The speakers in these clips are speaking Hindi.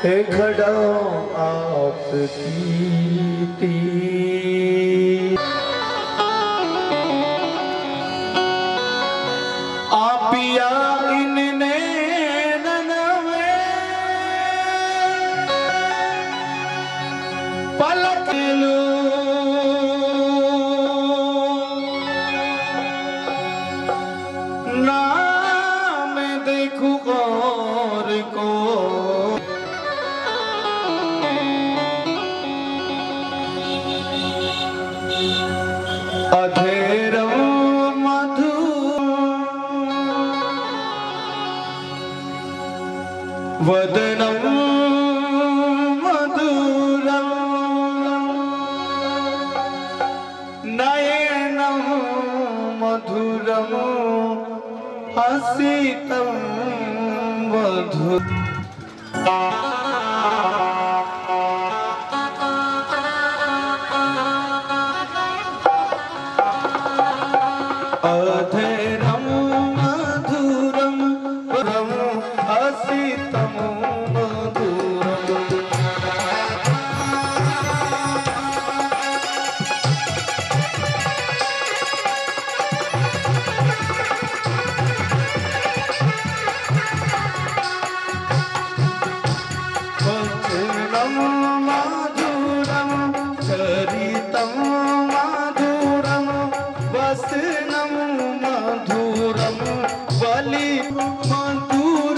हे खड़ा आपकी आपिया इनने ननवे पलक लो ना मैं देखूं और को अधेरम मधु वदनम मधुरम नयनम मधुरम हसितम मधुर अधेरम मधुरम परम हसितम मधुरम वचनम मधुरम चरितम मधुरम वसनम मधुरम बलि मधुराधिपते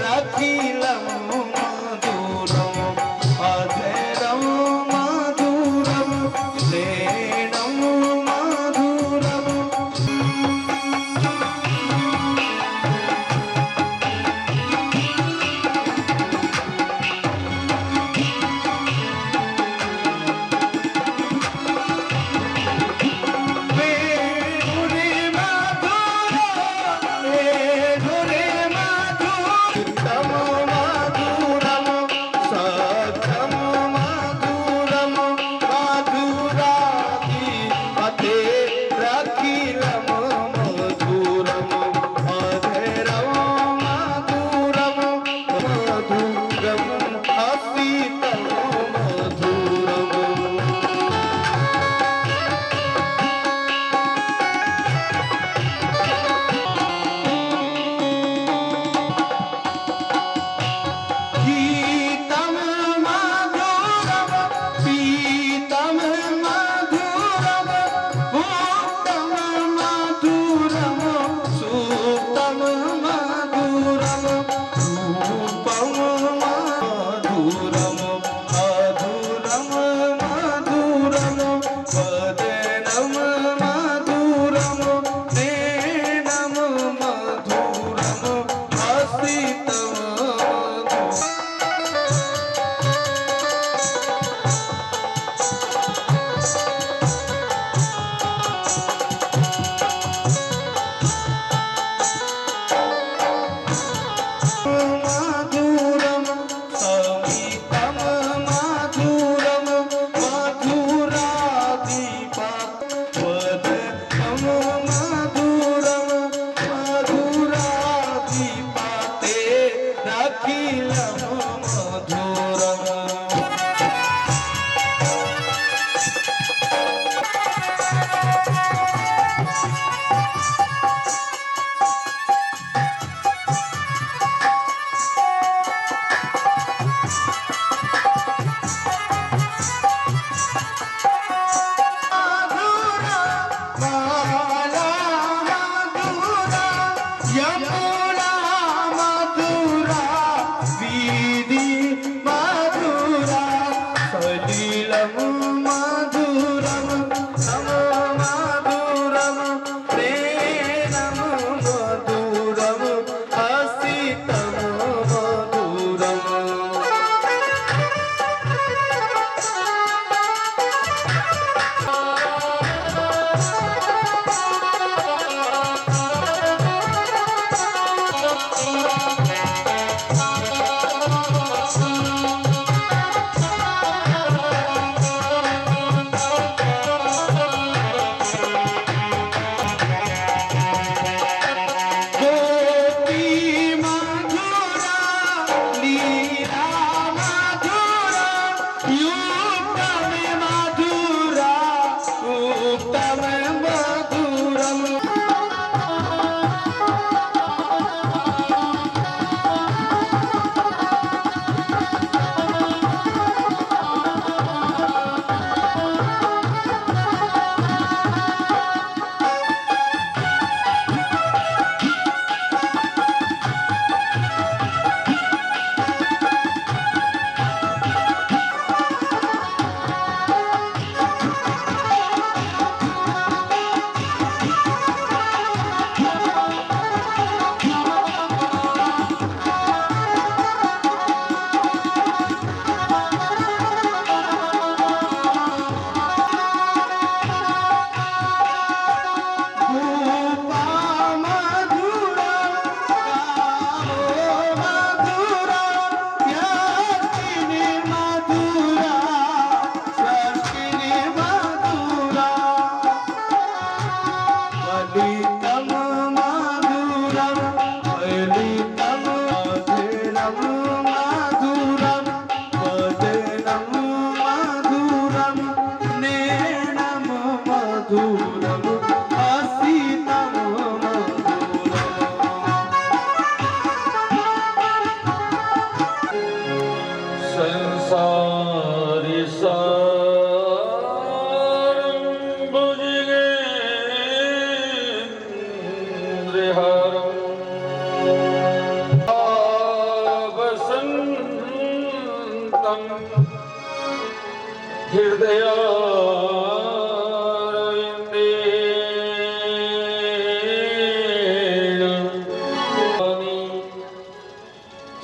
रखिलम मधुरम अधेरम मधुरम नैनम मधुरम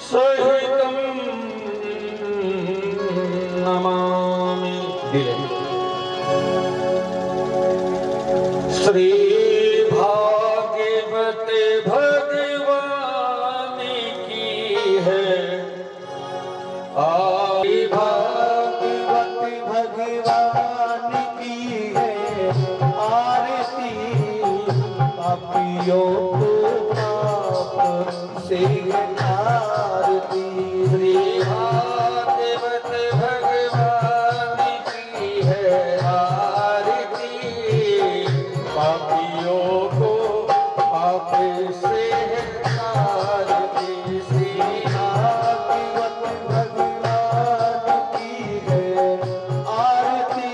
सहितं नमामि। श्री भागवत भगवान की है भागवत भगवान की है आरती, पापियों को पाप से तारती। श्री भागवत भगवान की है आरती, पापियों को पाप से तारती। श्री भागवत भगवान की है आरती,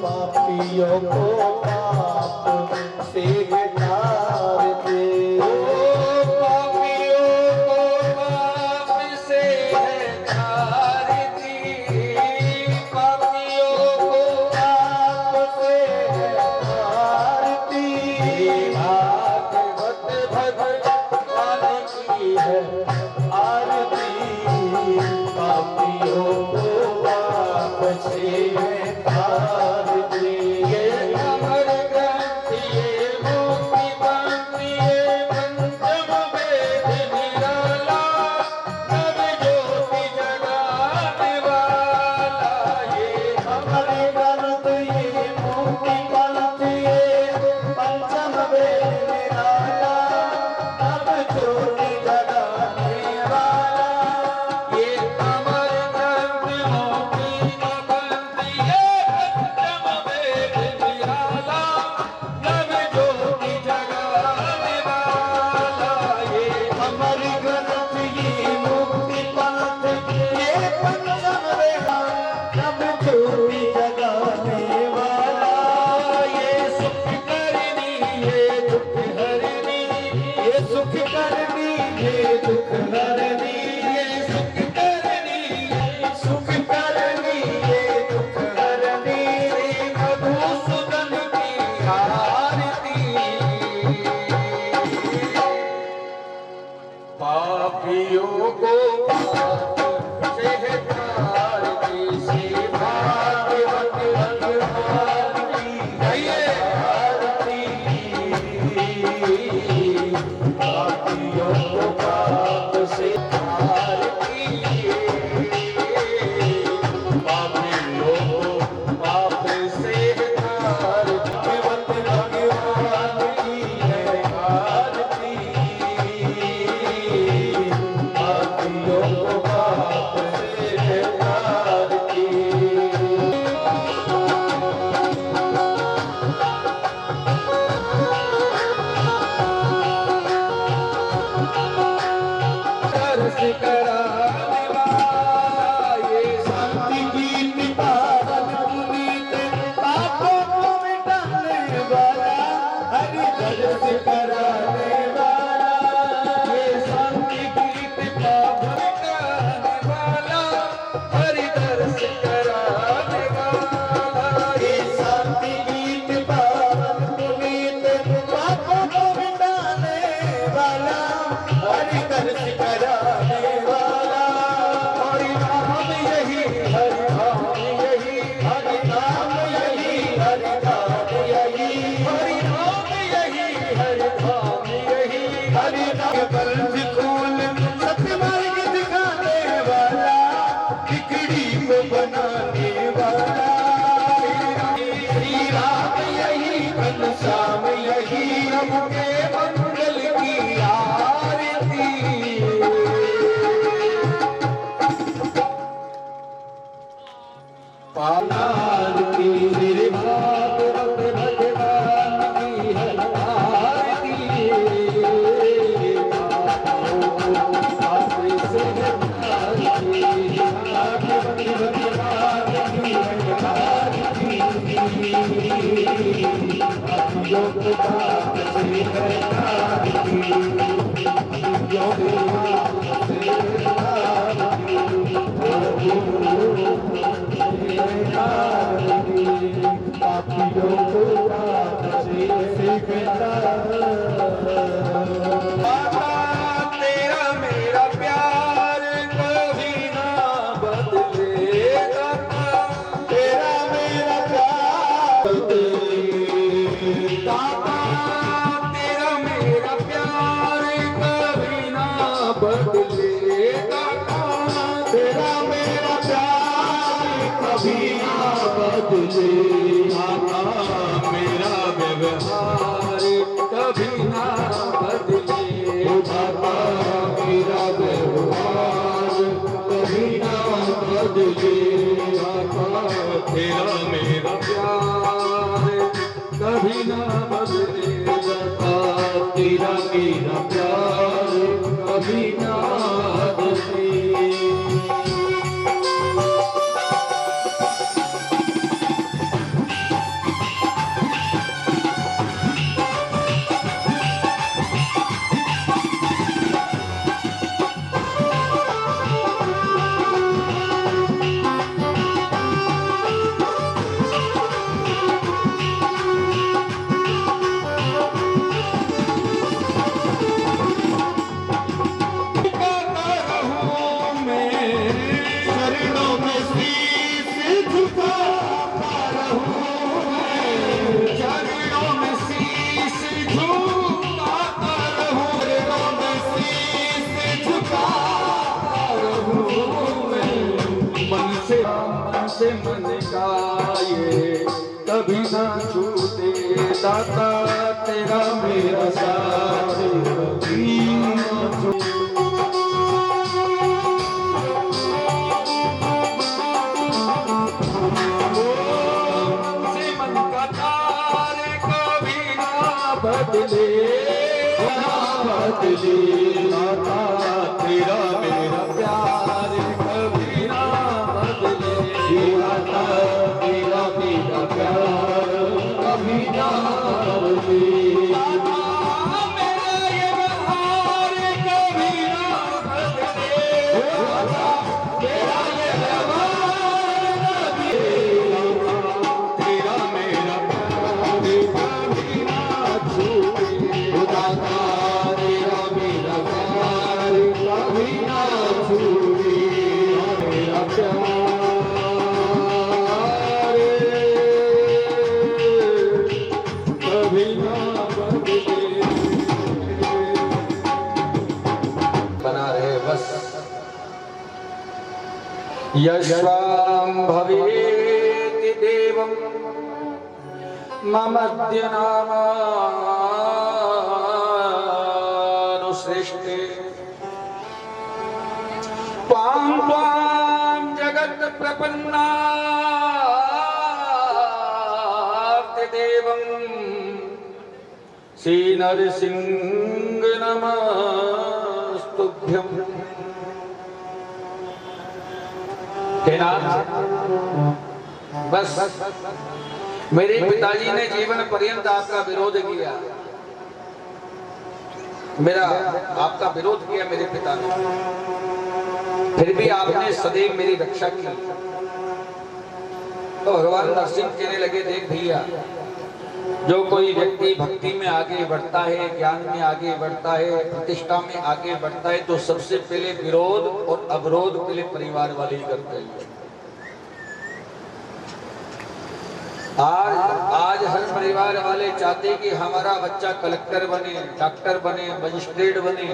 पापियों को पाप से तारती। पापियों को पाप से तारती। श्री भागवत भगवान की है आरती, पापियों को पाप से तारती, पापियों को पाप से तारती। भागवत भगवान की है आरती, पापियों को पाप से तारती। दर्श कराने वाला ये शांति गीत पावन पुनीत, पापों को मिटाने वाला, हरि दर्श कराने वाला। ये शांति गीत पावन कराने वाला, हरि दर्श कराने वाला। ये शांति गीत पावन पुनीत, पापों को मिटाने वाला, हरि दर्श कराने वाला। हरि नाम यही, हरि नाम यही, हरि नाम यही, हरि नाम यही, हरि नाम यही, हरि नाम यही। हरि नाम बंद खोल सत्य मार्ग दिखाने वाला, बिगड़ी को बनाने वाला। श्री राम यही, घनश्याम यही, प्रभु के मंगल की आरती। आरती श्री भागवत भगवान की है आरती, पापों से तारती। भागवत भगवान की है आरती, पापियों को पाप से तारती, पापियों को पाप से तारती। बदले दाता तेरा मेरा प्यार कभी ना बदले दाता मेरा व्यवहार कभी ना बदले दाता मेरा व्यवहार कभी ना बदले दाता तेरा मेरा प्यार कभी ना बदले दाता तेरा मेरा प्यार कभी ना बदले। से मन का ये कभी ना छूटे दाता तेरा मेरा साथ कभी ना छूटे। मन का तारे कभी ना बदले दाता तेरा मेरा प्यार कभी ना बदले दाता तेरा मेरा प्यार कभी ना बदले दाता मेरा ये व्यवहार कभी ना बदले दाता तेरा ये व्यवहार तेरा मेरा प्यार कभी ना छूटे दाता तेरा मेरा प्यार कभी ना छूटे मेरा प्यार कभी ना बदले। बना रहे बस यश्वाम्भवेति देवं ममद्य नामानुसृष्टे त्वां त्वां जगत् प्रपन्नार्ति देवं श्री नरसिंह नमस्तुभ्यं। हे नाथ, बस मेरे पिताजी ने जीवन पर्यंत आपका विरोध किया, मेरा आपका विरोध किया मेरे पिता ने, फिर भी आपने सदैव मेरी रक्षा की। तो भगवान नरसिंह कहने लगे, देख भैया, जो कोई व्यक्ति भक्ति में आगे बढ़ता है, ज्ञान में आगे बढ़ता है, प्रतिष्ठा में आगे बढ़ता है, तो सबसे पहले विरोध और अवरोध पहले परिवार वाले ही करते हैं। आज हर परिवार वाले चाहते कि हमारा बच्चा कलेक्टर बने, डॉक्टर बने, मजिस्ट्रेट बने,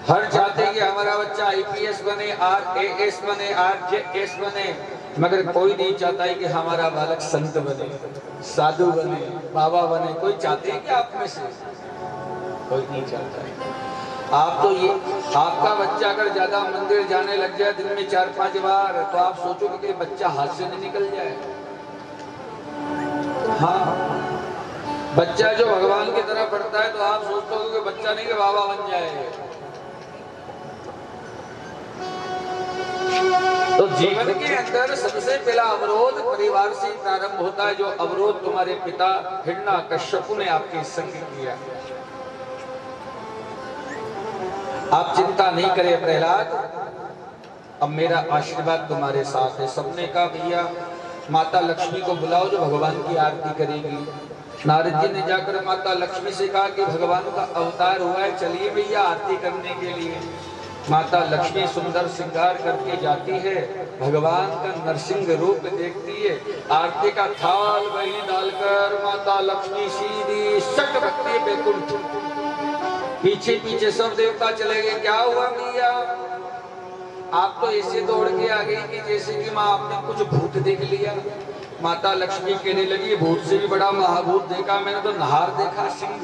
हर चाहते कि हमारा बच्चा आईपीएस बने, आरएएस बने, आरजेएस बने, मगर कोई नहीं चाहता है कि हमारा बालक संत बने, साधु बने, बाबा बने। कोई चाहते हैं कि आप में से कोई नहीं चाहता है। आप तो ये आपका बच्चा अगर ज्यादा मंदिर जाने लग जाए दिन में 4-5 बार, तो आप सोचोगे कि बच्चा हाथ से नहीं निकल जाए। हाँ, बच्चा जो भगवान की तरफ बढ़ता है तो आप सोचते हो कि बच्चा नहीं कि बाबा बन जाए। तो जीवन के अंदर सबसे पहला अवरोध परिवार से प्रारंभ होता है, जो अवरोध तुम्हारे पिता हिरण्यकश्यप ने आपके संग किया। आप चिंता नहीं करें प्रहलाद, अब मेरा आशीर्वाद तुम्हारे साथ है। सबने कहा भैया माता लक्ष्मी को बुलाओ जो भगवान की आरती करेगी। नारद जी ने जाकर माता लक्ष्मी से कहा कि भगवान का अवतार हुआ है, चलिए भैया आरती करने के लिए। माता लक्ष्मी सुंदर श्रृंगार करके जाती है, भगवान का नरसिंह रूप देखती है, आरती का थाल वही डालकर माता लक्ष्मी सीधी सट भक्ति बैकुंठ पीछे पीछे सब देवता चले गए। क्या हुआ मैया, आप तो ऐसे दौड़ के आ गई कि जैसे कि माँ आपने कुछ भूत देख लिया। माता लक्ष्मी कहने लगी, भूत से भी बड़ा महाभूत देखा मैंने तो, नहार देखा सिंह।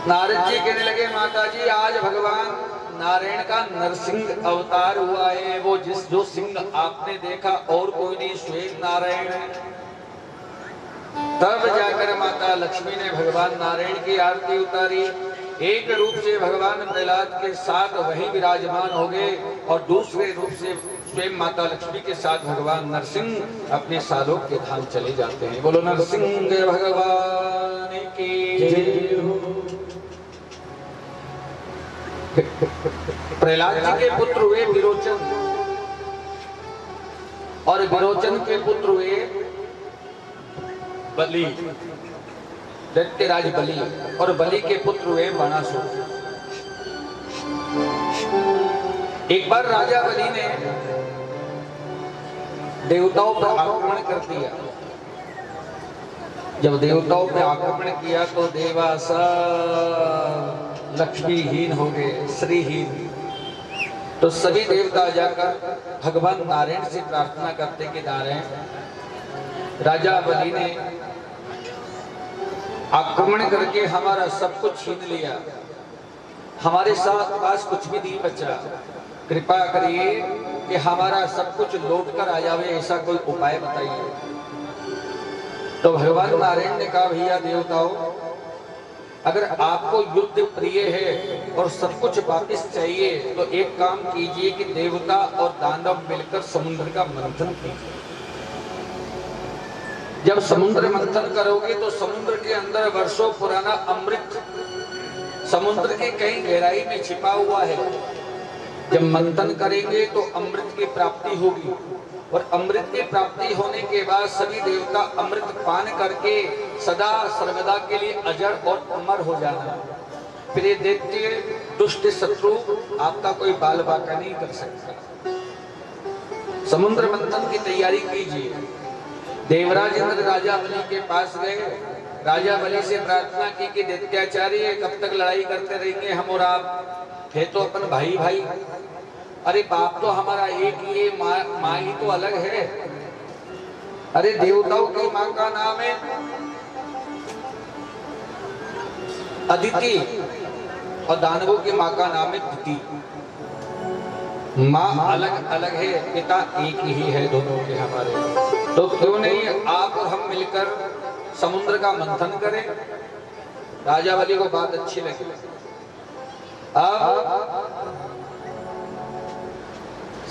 नारद जी कहने लगे, माता जी आज भगवान नारायण का नरसिंह अवतार हुआ है। वो जो सिंह आपने देखा और कोई नहीं, स्वयं नारायण है। तब जाकर माता लक्ष्मी ने भगवान नारायण की आरती उतारी। एक रूप से भगवान प्रहलाद के साथ वहीं विराजमान हो गए और दूसरे रूप से स्वयं माता लक्ष्मी के साथ भगवान नरसिंह अपने सालोक के धाम चले जाते हैं। बोलो नरसिंह भगवान की जय हो। प्रहलाद जी के पुत्र हुए विरोचन और विरोचन के पुत्र हुए बलि, दैत्यराज बलि, और बलि के पुत्र हुए बाणासुर। एक बार राजा बलि ने देवताओं पर आक्रमण कर दिया। जब देवताओं पर आक्रमण किया तो देवासा लक्ष्मीहीन हो गए, श्रीहीन। तो सभी देवता जाकर भगवान नारायण से प्रार्थना करते कि नारायण, राजा बलि ने आक्रमण करके हमारा सब कुछ छीन लिया, हमारे साथ पास कुछ भी नहीं बचा। कृपा करिए कि हमारा सब कुछ लौट कर आ जावे, ऐसा कोई उपाय बताइए। तो भगवान नारायण ने कहा, भैया देवताओं, अगर आपको युद्ध प्रिय है और सब कुछ वापिस चाहिए तो एक काम कीजिए कि देवता और दानव मिलकर समुद्र का मंथन कीजिए। जब समुद्र मंथन करोगे तो समुद्र के अंदर वर्षों पुराना अमृत समुद्र के कई गहराई में छिपा हुआ है। जब मंथन करेंगे तो अमृत की प्राप्ति होगी और अमृत की प्राप्ति होने के बाद सभी देवता अमृत पान करके सदा सर्वदा के लिए अजर और अमर हो जाना। फिर ये दैत्य दुष्ट शत्रु आपका कोई बाल बाका नहीं कर सकता। समुद्र मंथन की तैयारी कीजिए। देवराज इंद्र राजा बलि के पास गए। राजा बलि से प्रार्थना की कि दैत्याचारी कब तक लड़ाई करते रहेंगे, हम और आप है तो अपन भाई भाई। अरे बाप तो हमारा एक ही है, माँ ही तो अलग है। अरे देवताओं की माँ का नाम है अदिति और दानवों की माँ का नाम है दिति। माँ अलग अलग है, पिता एक ही है दोनों के हमारे। तो क्यों नहीं आप और हम मिलकर समुद्र का मंथन करें। राजा बलि को बात अच्छी लगी। अब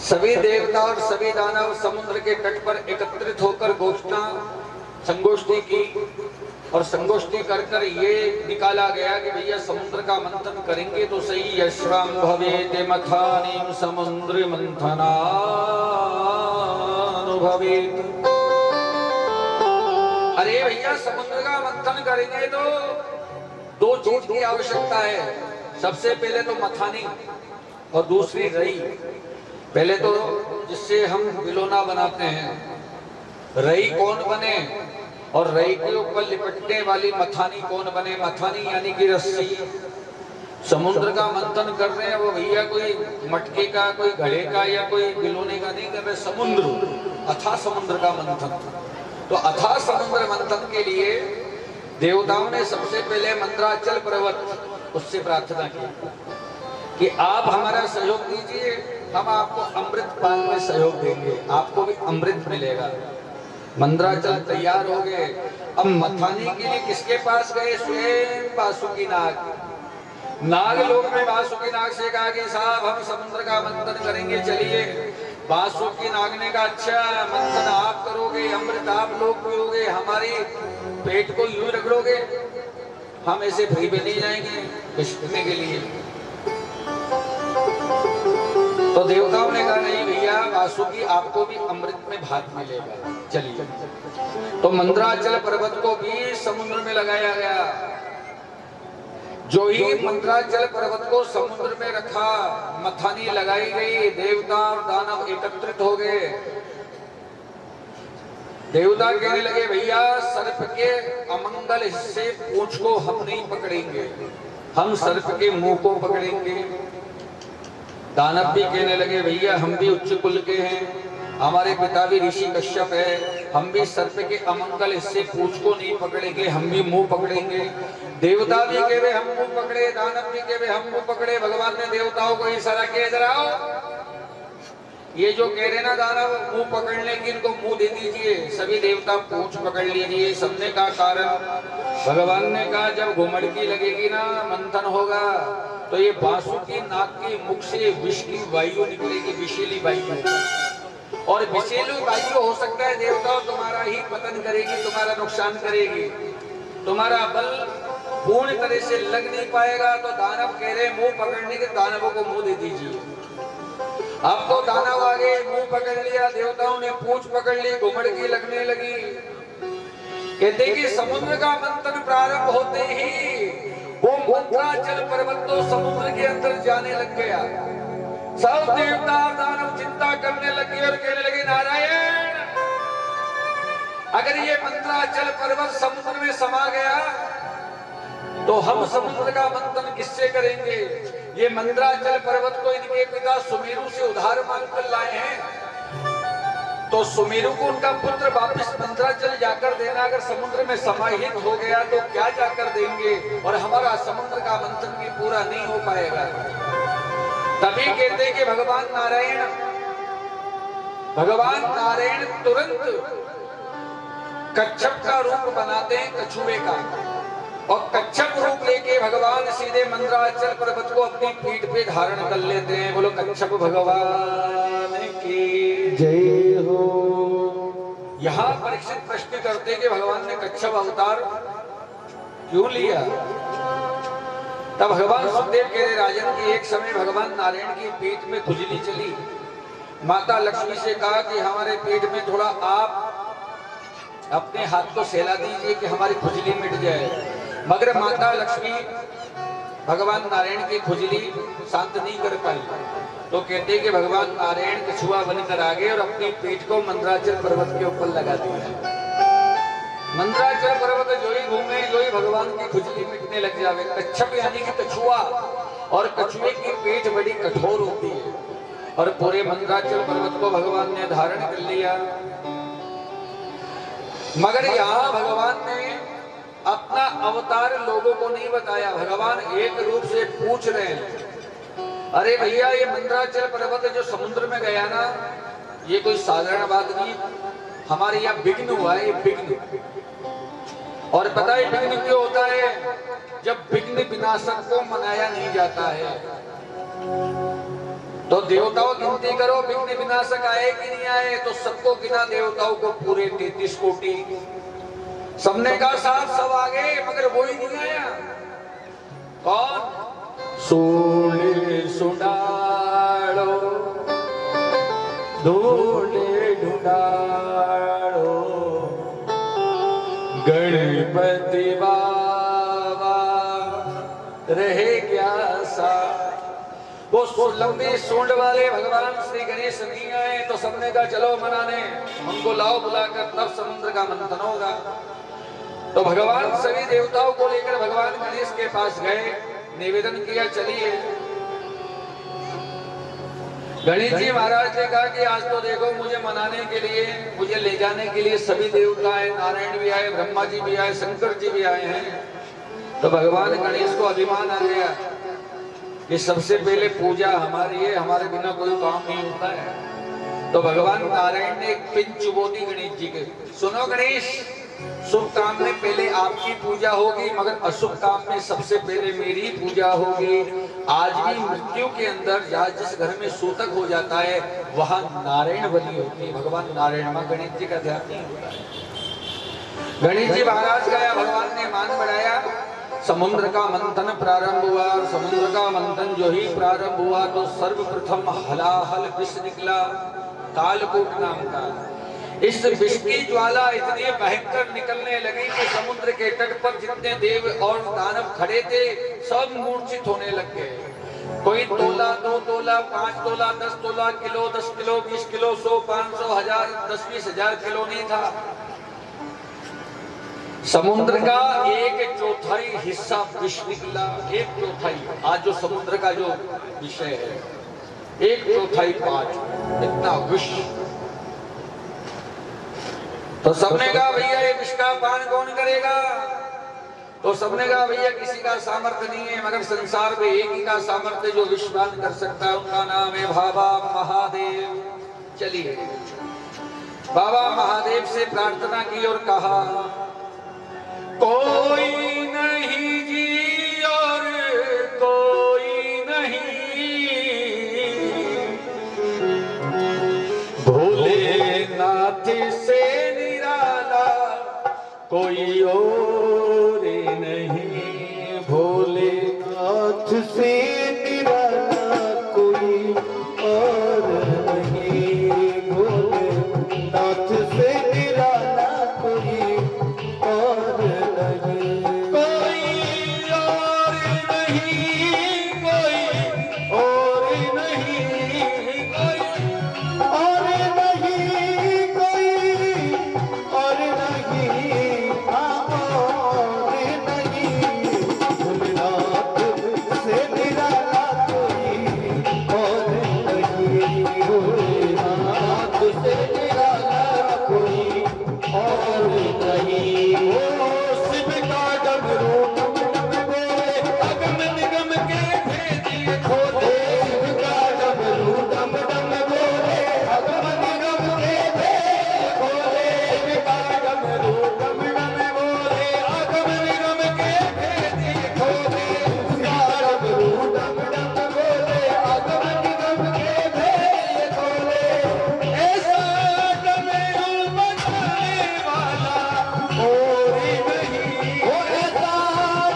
सभी देवता और सभी दानव समुद्र के तट पर एकत्रित होकर संगोष्ठी की और संगोष्ठी कर कर ये निकाला गया कि भैया समुद्र का मंथन करेंगे तो सही। यश्वम भवेत मथानीम समुद्र मंथनानुभवेत। अरे भैया समुद्र का मंथन करेंगे तो दो चीज की आवश्यकता है। सबसे पहले तो मथानी और दूसरी रई। पहले तो जिससे हम बिलोना बनाते हैं, रई कौन बने और रई के ऊपर लिपटने वाली मथानी कौन बने। मथानी यानी कि रस्सी। समुद्र का मंथन कर रहे हैं वो भैया कोई मटके का, कोई घड़े का या कोई बिलोने का नहीं कर रहे, समुद्र, अथाह समुद्र का मंथन। तो अथाह समुद्र मंथन के लिए देवताओं ने सबसे पहले मंद्राचल पर्वत उससे प्रार्थना की कि आप हमारा सहयोग दीजिए, हम आपको अमृत पान में सहयोग देंगे, आपको भी अमृत मिलेगा। मंद्राचल तैयार हो गए। अब मथाने के लिए किसके पास गए? स्वयं वासुकी नाग। नाग लोक में वासुकी नाग से कहा कि साहब हम समुद्र का मंथन करेंगे, चलिए। वासुकी नाग ने कहा अच्छा मंथन आप करोगे, अमृत आप लोग पियोगे, हमारी पेट को यूं रगड़ोगे, हम ऐसे फ्री में नहीं जाएंगे पिने के लिए। तो देवताओं ने कहा नहीं भैया वासुकी आपको भी अमृत में भाग मिलेगा, चलिए। तो मंद्राचल पर्वत को भी समुद्र में लगाया गया। जो ही मंद्राचल पर्वत को समुद्र में रखा, मथानी लगाई गई, देवता और दानव एकत्रित हो गए। देवता कहने लगे भैया सर्प के अमंगल हिस्से पूंछ को हम नहीं पकड़ेंगे, हम सर्प के मुंह को पकड़ेंगे। दानव भी कहने लगे भैया हम भी उच्च कुल के हैं, हमारे पिता भी ऋषि कश्यप है, हम भी सर्प के अमंगल हिस्से पूंछ को नहीं पकड़ेंगे, हम भी मुंह पकड़ेंगे। देवता भी कहे हम मुंह पकड़े, दानव भी कहे हम मुंह पकड़े। भगवान ने देवताओं को इशारा किया इधर आओ, ये जो कह रहे ना दानव मुंह पकड़ने की, इनको मुंह दे दीजिए। सभी देवता पूंछ पकड़ लीजिए। सबने का कारण, भगवान ने कहा जब घुमड़की लगेगी ना, मंथन होगा, तो ये बांसुरी नाक की मुख से विष की वायु निकलेगी, विषैली वायु। और विषैली वायु हो सकता है देवताओं तुम्हारा ही पतन करेगी, तुम्हारा नुकसान करेगी, तुम्हारा बल पूर्ण तरह से लग नहीं पाएगा। तो दानव कह रहे मुंह पकड़ने के, दानवों को मुंह दे दीजिए। अब तो दानव आगे मुंह पकड़ लिया, देवताओं ने पूंछ पकड़ ली, घुमड़की लगने लगी। कहते कि समुद्र का मंथन प्रारंभ होते ही वो मंत्राचल पर्वत तो समुद्र के अंदर जाने लग गया। सब देवता दानव चिंता करने लगे और कहने लगे नारायण, अगर ये मंत्राचल पर्वत समुद्र में समा गया तो हम समुद्र का मंथन किससे करेंगे? ये मंत्राचल पर्वत को इनके पिता सुमेरु से उधार मांगकर लाए हैं, तो सुमेरु को उनका पुत्र वापिस मंत्राचल जाकर देना। अगर समुद्र में समाहित हो गया तो क्या जाकर देंगे, और हमारा समुद्र का मंथन भी पूरा नहीं हो पाएगा। तभी कहते कि भगवान नारायण तुरंत कच्छप का रूप बनाते हैं, कछुए का, और कच्छप रूप लेके भगवान सीधे मंत्राचल पर्वत को अपनी पीठ पे धारण कर लेते हैं। बोलो कच्छप भगवान की जय हो। यहाँ परीक्षित प्रश्न करते कि भगवान ने कच्छप अवतार क्यों लिया? तब भगवान सुखदेव कह रहे राजन की एक समय भगवान नारायण की पेट में खुजली चली। माता लक्ष्मी से कहा कि हमारे पेट में थोड़ा आप अपने हाथ को सहला दीजिए कि हमारी खुजली मिट जाए। मगर माता लक्ष्मी भगवान नारायण की खुजली शांत नहीं कर पाई, तो कहते कि भगवान नारायण कछुआ बनकर आ गए और अपनी पेट को मंदराचल पर्वत के ऊपर लगा दिया। मंदराचल पर्वत जो ही घूमे जो ही भगवान की खुजली मिटने लग जावे। कच्छप यानी कि कछुआ, और कछुए की पेट बड़ी कठोर होती है, और पूरे मंदराचल पर्वत को भगवान ने धारण कर लिया। मगर यहाँ भगवान ने अपना अवतार लोगों को नहीं बताया। भगवान एक रूप से पूछ रहे हैं, अरे भैया ये मंदराचल पर्वत जो समुद्र में गया ना, ये कोई साधारण बात नहीं, हमारे यहाँ विघ्न हुआ है, ये विघ्न। और पता है विघ्न क्यों होता है? जब विघ्न विनाशक को मनाया नहीं जाता है। तो देवताओं गिनती करो, विघ्न विनाशक आए कि नहीं आए? तो सबको गिना देवताओं को, पूरे 33 कोटि। सबने का साथ सब आ गए, मगर वो ही नहीं आया। कौन? सोले सुडालो धोले ढूंढाड़ो गणपति बाबा रहे क्या सा। वो लंबी सूंड वाले भगवान श्री गणेश नहीं आए, तो सबने कहा चलो मनाने, हमको लाओ बुलाकर, तब समुद्र का मंथन होगा। तो भगवान सभी देवताओं को लेकर भगवान गणेश के पास गए, निवेदन किया चलिए। गणेश जी महाराज ने कहा कि आज तो देखो मुझे मनाने के लिए, मुझे ले जाने के लिए सभी देवता आए, नारायण भी आए, ब्रह्मा जी भी आए, शंकर जी भी आए हैं। तो भगवान गणेश को अभिमान आ गया कि सबसे पहले पूजा हमारी है, हमारे बिना कोई काम नहीं होता है। तो भगवान नारायण ने एक पिन चुबो दी गणेश जी के, सुनो गणेश, शुभ काम में पहले आपकी पूजा होगी, मगर अशुभ काम में सबसे पहले मेरी पूजा होगी। आज भी मृत्यु के अंदर जहाँ जिस घर में सूतक हो जाता है वहां नारायण बलि होती है, भगवान नारायण में गणेश जी का ध्यान नहीं होता है। गणेश जी महाराज गया, भगवान ने मान बढ़ाया, समुद्र का मंथन प्रारंभ हुआ। और समुद्र का मंथन जो ही प्रारंभ हुआ तो सर्वप्रथम हलाहल विष निकला, कालकूट नाम का। इस विष की ज्वाला इतनी भयंकर निकलने लगी कि समुद्र के तट पर जितने देव और दानव खड़े थे सब मूर्छित होने लग गए। कोई तोला, 2 तोला, 5 तोला, 10 तोला, किलो, 10 किलो, 20 किलो, 100, 500, 1000, 10-20 हजार किलो नहीं था। समुद्र का 1/4 हिस्सा विष निकला। 1/4 आज जो समुद्र का जो विषय है 1/4 5 इतना विष। तो सबने कहा भैया ये विष का पान कौन करेगा? तो सबने कहा भैया किसी का सामर्थ्य नहीं है, मगर संसार में एक ही का सामर्थ्य जो विष पान कर सकता है, उनका नाम है बाबा महादेव। चलिए बाबा महादेव से प्रार्थना की और कहा कोई नहीं जी और कोई नहीं, भोलेनाथ से निराला कोई और नहीं, भोलेनाथ से निराला कोई और नहीं, भोलेनाथ से निराला कोई और नहीं, कोई और नहीं, कोई और नहीं, कोई और नहीं, कोई और नहीं, और नहीं, भोलेनाथ से निराला कोई और नहीं, भोलेनाथ से निराला कोई और नहीं। ओ शिव का डमरू डम डम बोले, अगम निगम के भेदिए खोले, शिव का डमरू डम डम बोले, अगम निगम के भेदिए खोले, शिव का डमरू डम डम बोले, अगम निगम के भेदिए खोले, शिव का डमरू डम डम बोले, अगम निगम के भेदिए खोले। ऐसा डमरू बजाने वाला और नहीं, वो ऐसा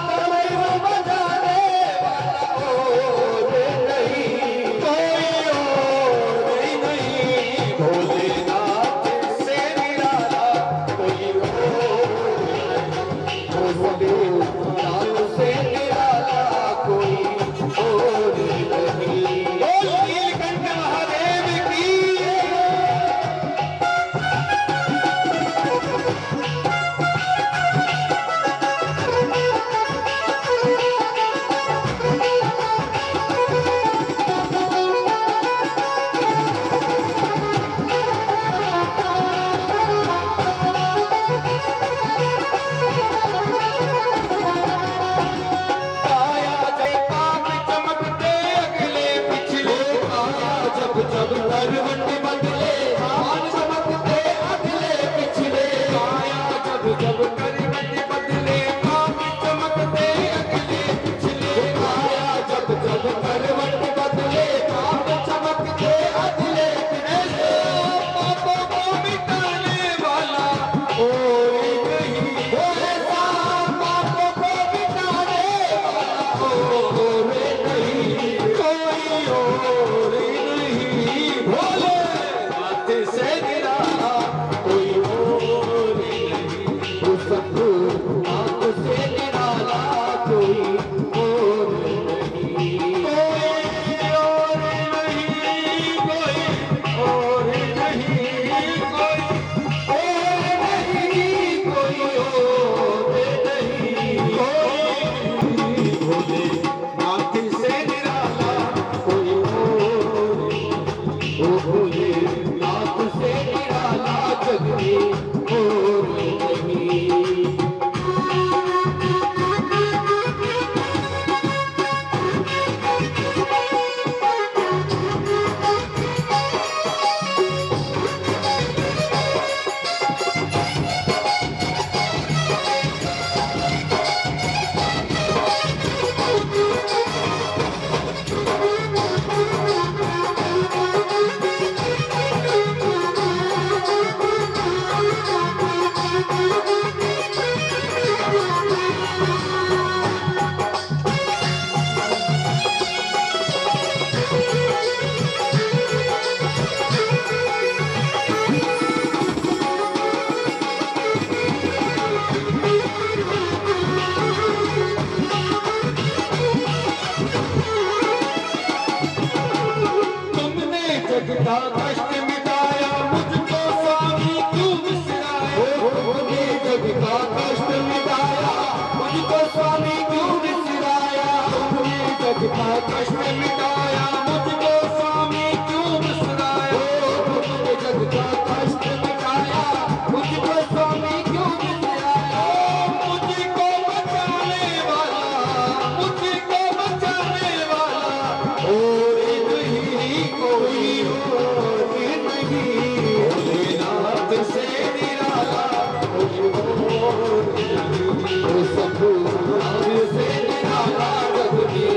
डमरू बजाने वाला और नहीं, कोई और नहीं, भोलेनाथ से निराला कोई और नहीं, भोलेनाथ से निराला कोई और नहीं। बोल नीलकंठ महादेव की। काया जब पाप चमकते अगले पिछले, काया जब जब करवट बदले, पाप चमकते अगले पिछले, काया जब जब करवट बदले, पाप चमकते अगले पिछले, काया जब जब करवट बदले, पाप चमकते अगले पिछले। पापों को मिटाने वाला कोई नहीं, वो ऐसा पापों को मिटाने वाला और नहीं, कोई और नहीं, भोलेनाथ से निराला कोई और नहीं, वो सतनाथ से निराला कोई और नहीं, कोई और नहीं, कोई और नहीं, कोई और नहीं, कोई और नहीं, कोई भोलेनाथ से निराला कोई और नहीं, ओ भोलेनाथ से निराला जग में और नहीं। जग का कष्ट मिटाया, मुझको स्वामी क्यों बिसराया। तुमने जग का कष्ट मिटाया, मुझको स्वामी क्यों बिसराया। मुझको बचाने वाला, मुझको बचाने वाला और नहीं कोई और नहीं। भोलेनाथ से निराला कोई और नहीं। शंभुनाथ से निराला जग में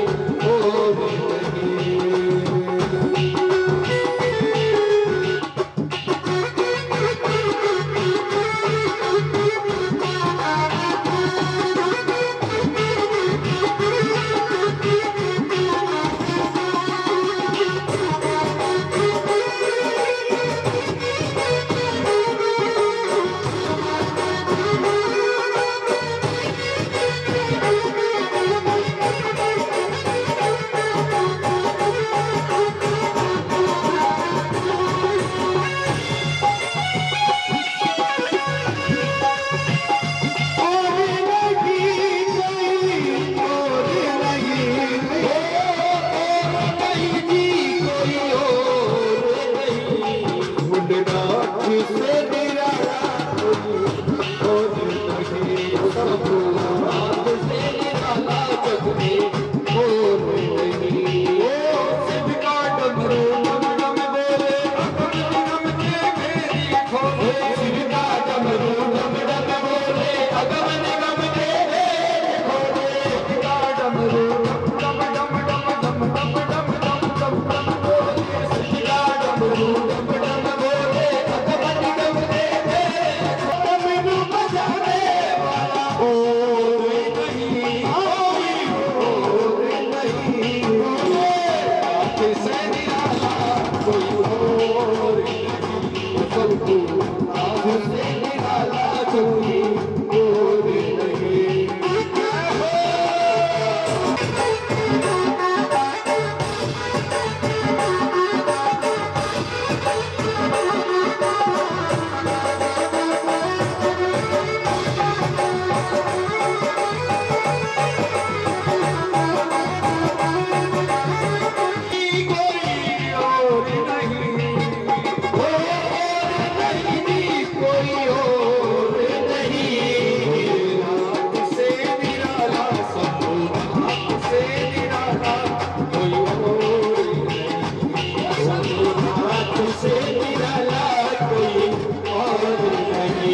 और नहीं।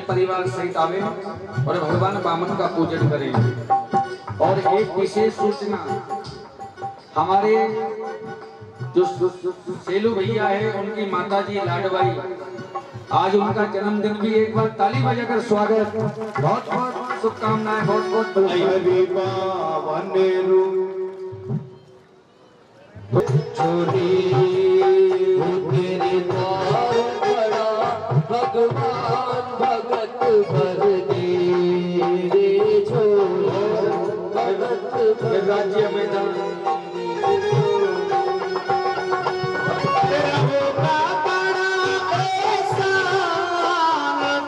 परिवार सहित आवे और भगवान वामन का पूजन करें। और एक विशेष सूचना, हमारे जो सेलू भैया है उनकी माता जी लाडबाई, आज उनका जन्मदिन भी, एक बार ताली बजाकर स्वागत, बहुत बहुत शुभकामनाएं, बहुत बहुत बधाई। भगवान भगत भर दे रे झोला, भगत राज्य मैदान तेरा होगा बड़ा एहसान,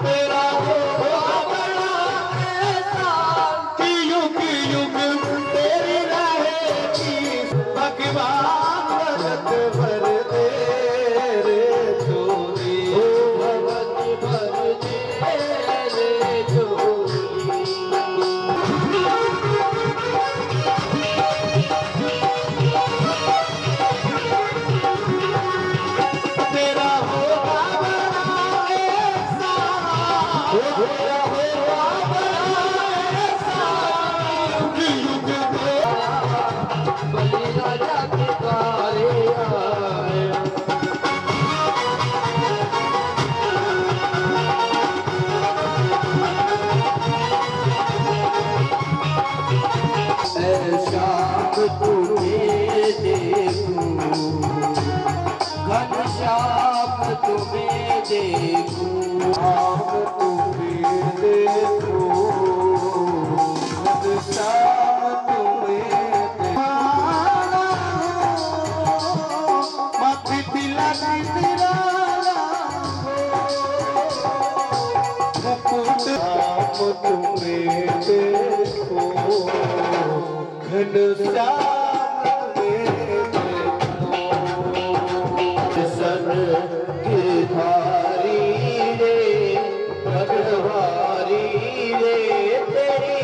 तेरा होगा बड़ा एहसान, कि युग युग तेरी रहेगी। तुम्हें देखूं, घनश्याम तुम्हें देखूं, श्याम तुम्हें देखूं, घनश्याम तुम्हें देखूं, माथे तिलक तेरा मुकुट आप तुम्हें देखो, घनश्याम तुम्हें देखो, सन गिरधारी रे भगवारी रे तेरी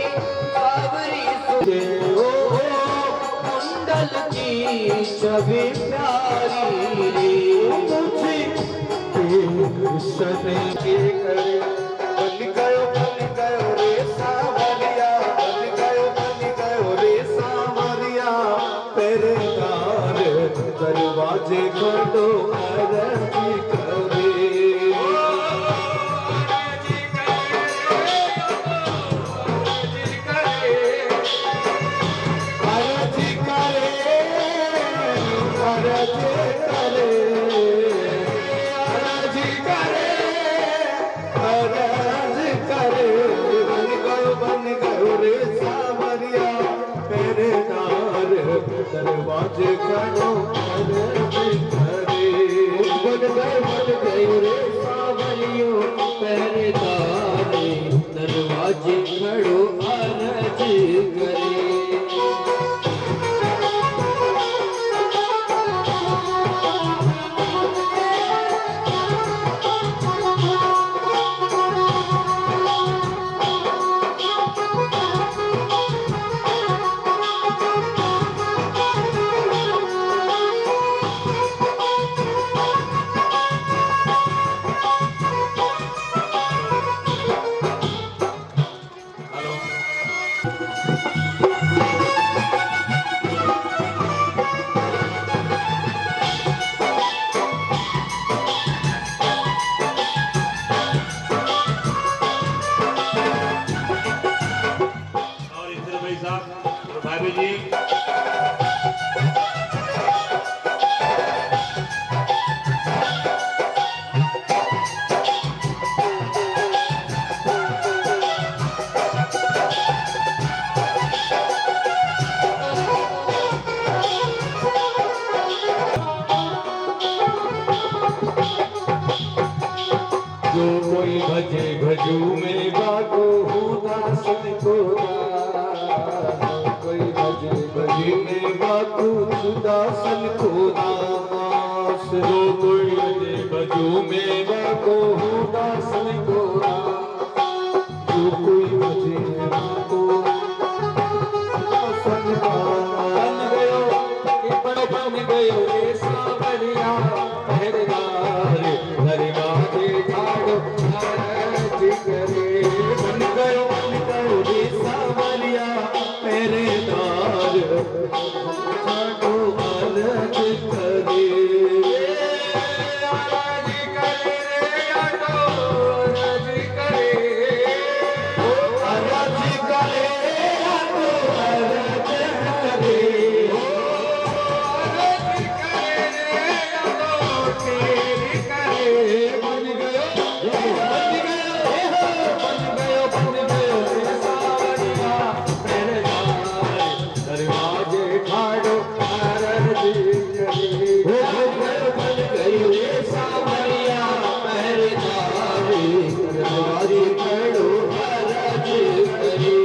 सावरी सुने ओ कुंडल की छवि प्यारी रे, मुझे कृष्ण के करे बन गयो रे सावरिया, बन गयो रे सावरिया, तेरे द्वार दरवाजे खोलो अरजी करे, अरजी करे, अरजी करे, अरजी करे, अरजी करे, अरज करे, बन गयो रे सावरिया, तेरे द्वार दरवाजे खड़ो अरज करे, बन गयो रे सावरियो, तेरे द्वार दरवाजे खड़ो अरज करे। भाभी जी जो कोई भजे भजू में बाको दासन को, कोई भजे भजी में बाको दासन को दास, जो कोई भजे भजू में बाको दासन को, जो कोई भजे बाको दासन को, बन गयो रे सावरिया, पहरेदार दरवाजे ठाड़ो अरज करे, बन गयो रे सावरिया, पहरेदार ठाड़ो अरज करे, अरज करे रे आटो अरज करे, अरज करे आटो अरज करे, बन गयो रे सावरिया, पहरेदार दरवाजे ठाड़ो अरज करे, बन गयो रे सावरिया, पहरेदार दरवाजे ठाड़ो अरज करे।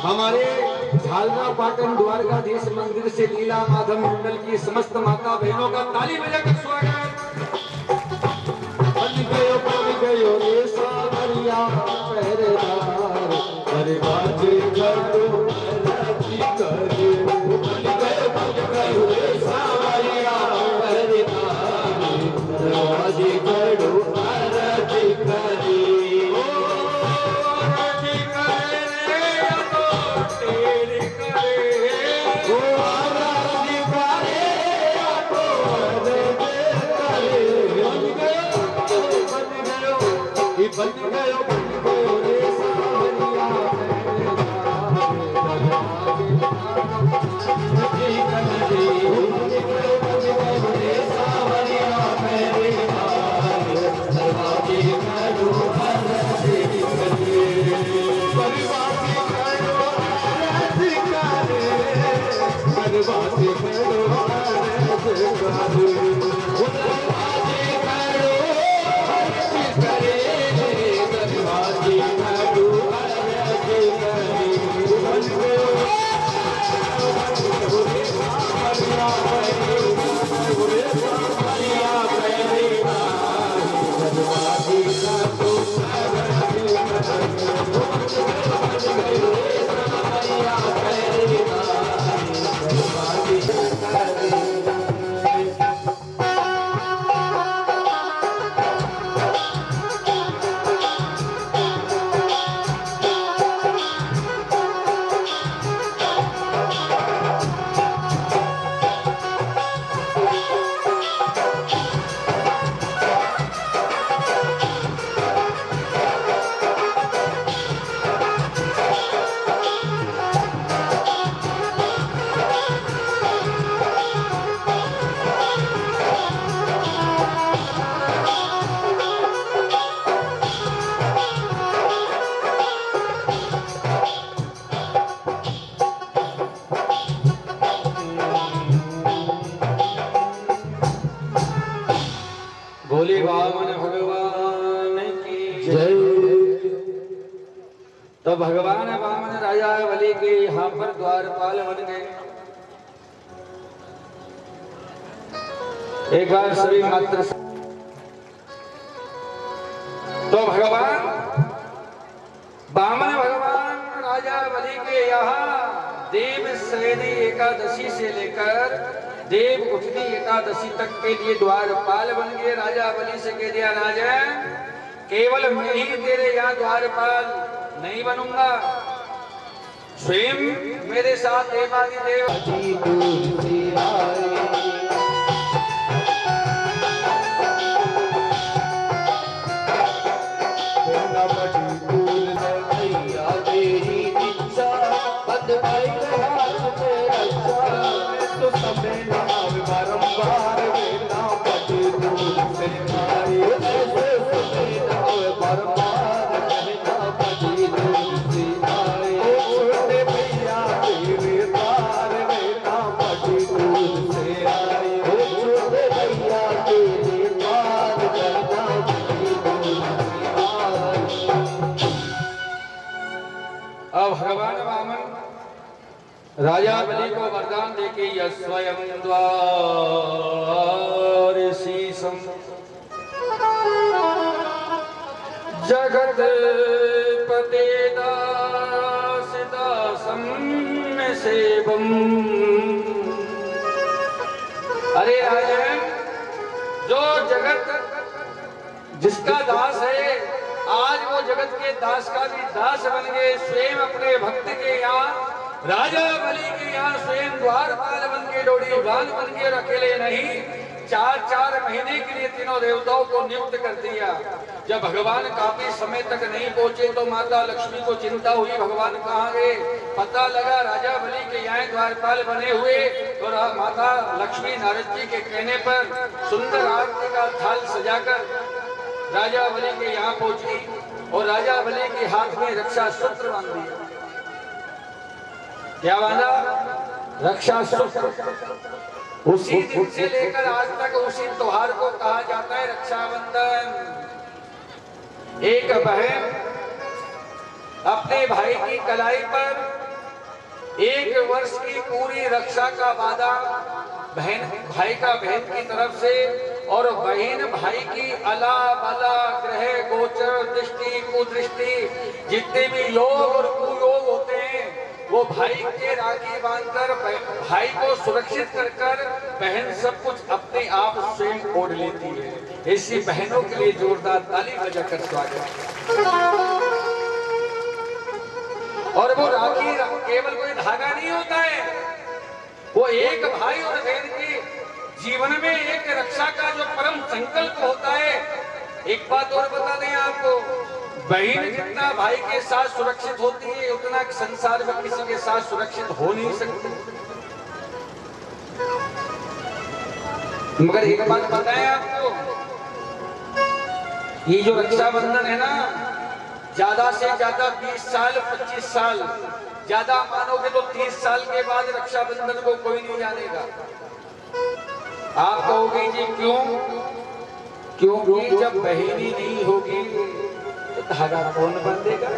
हमारे झालरा पाटन द्वारकाधीश मंदिर से लीला माधव मंडल की समस्त माता बहनों का ताली बजाकर स्वागत। बन गयो रे सावरिया, पहरेदार दरवाजे खड़ो अरज करे, बन गयो रे सावरिया, पहरेदार दरवाजे खड़ो अरज करे, भोले वामन भगवान की जय। तो भगवान वामन राजा बलि के यहाँ पर द्वारपाल बन गए। एक बार सभी मात्र तो भगवान वामन भगवान राजा बलि के यहाँ देव श्रेणी एकादशी से लेकर देव उठनी एकादशी तक के लिए द्वारपाल बन गए। राजा बलि से कह दिया, राजा केवल मैं ही तेरे यहाँ द्वारपाल नहीं बनूंगा, स्वयं मेरे साथ देवादिदेव भगवान वामन राजा बलि को वरदान देके यह स्वयं द्वार शीशम जगत पते दास दासम सेवम। अरे राजन, जो जगत जिसका दास है आज वो जगत के दास का भी दास बन गए। स्वयं अपने भक्त के यहाँ राजा बलि के यहाँ स्वयं द्वारपाल बन के डोडीबान बन के अकेले नहीं 4-4 महीने के लिए तीनों देवताओं को नियुक्त कर दिया। जब भगवान काफी समय तक नहीं पहुंचे तो माता लक्ष्मी को चिंता हुई, भगवान कहाँ गए। पता लगा राजा बलि के यहाँ द्वारपाल बने हुए तो माता लक्ष्मी नारद जी के कहने पर सुंदर आरती का थाल सजाकर राजा बलि के यहाँ पहुंची और राजा बलि के हाथ में रक्षा सूत्र बांध दिया। क्या बांधा? रक्षा सूत्र। उसी दिन से लेकर आज तक उसी त्योहार को कहा जाता है रक्षाबंधन। एक बहन अपने भाई की कलाई पर 1 वर्ष की पूरी रक्षा का वादा बहन भाई का बहन की तरफ से और बहन भाई की अला बला ग्रह गोचर दृष्टि कुदृष्टि जितने भी योग और कुयोग होते हैं वो भाई के राखी बांधकर भाई को सुरक्षित कर बहन सब कुछ अपने आप स्वयं ओढ़ लेती है। ऐसी बहनों के लिए जोरदार ताली बजाकर स्वागत। और वो राखी केवल कोई धागा नहीं होता है, वो एक भाई और बहन के जीवन में एक रक्षा का जो परम संकल्प होता है। एक बात और बता दें आपको, बहन जितना भाई के साथ सुरक्षित होती है उतना संसार में किसी के साथ सुरक्षित हो नहीं सकती। मगर एक बात बताएं आपको, ये जो रक्षाबंधन है ना, ज्यादा से ज्यादा 20 साल 25 साल, ज्यादा मानोगे तो 30 साल के बाद रक्षाबंधन को कोई नहीं जानेगा। आप कहोगे जी क्यों? क्योंकि जब बहनी नहीं होगी तो धागा कौन बांधेगा?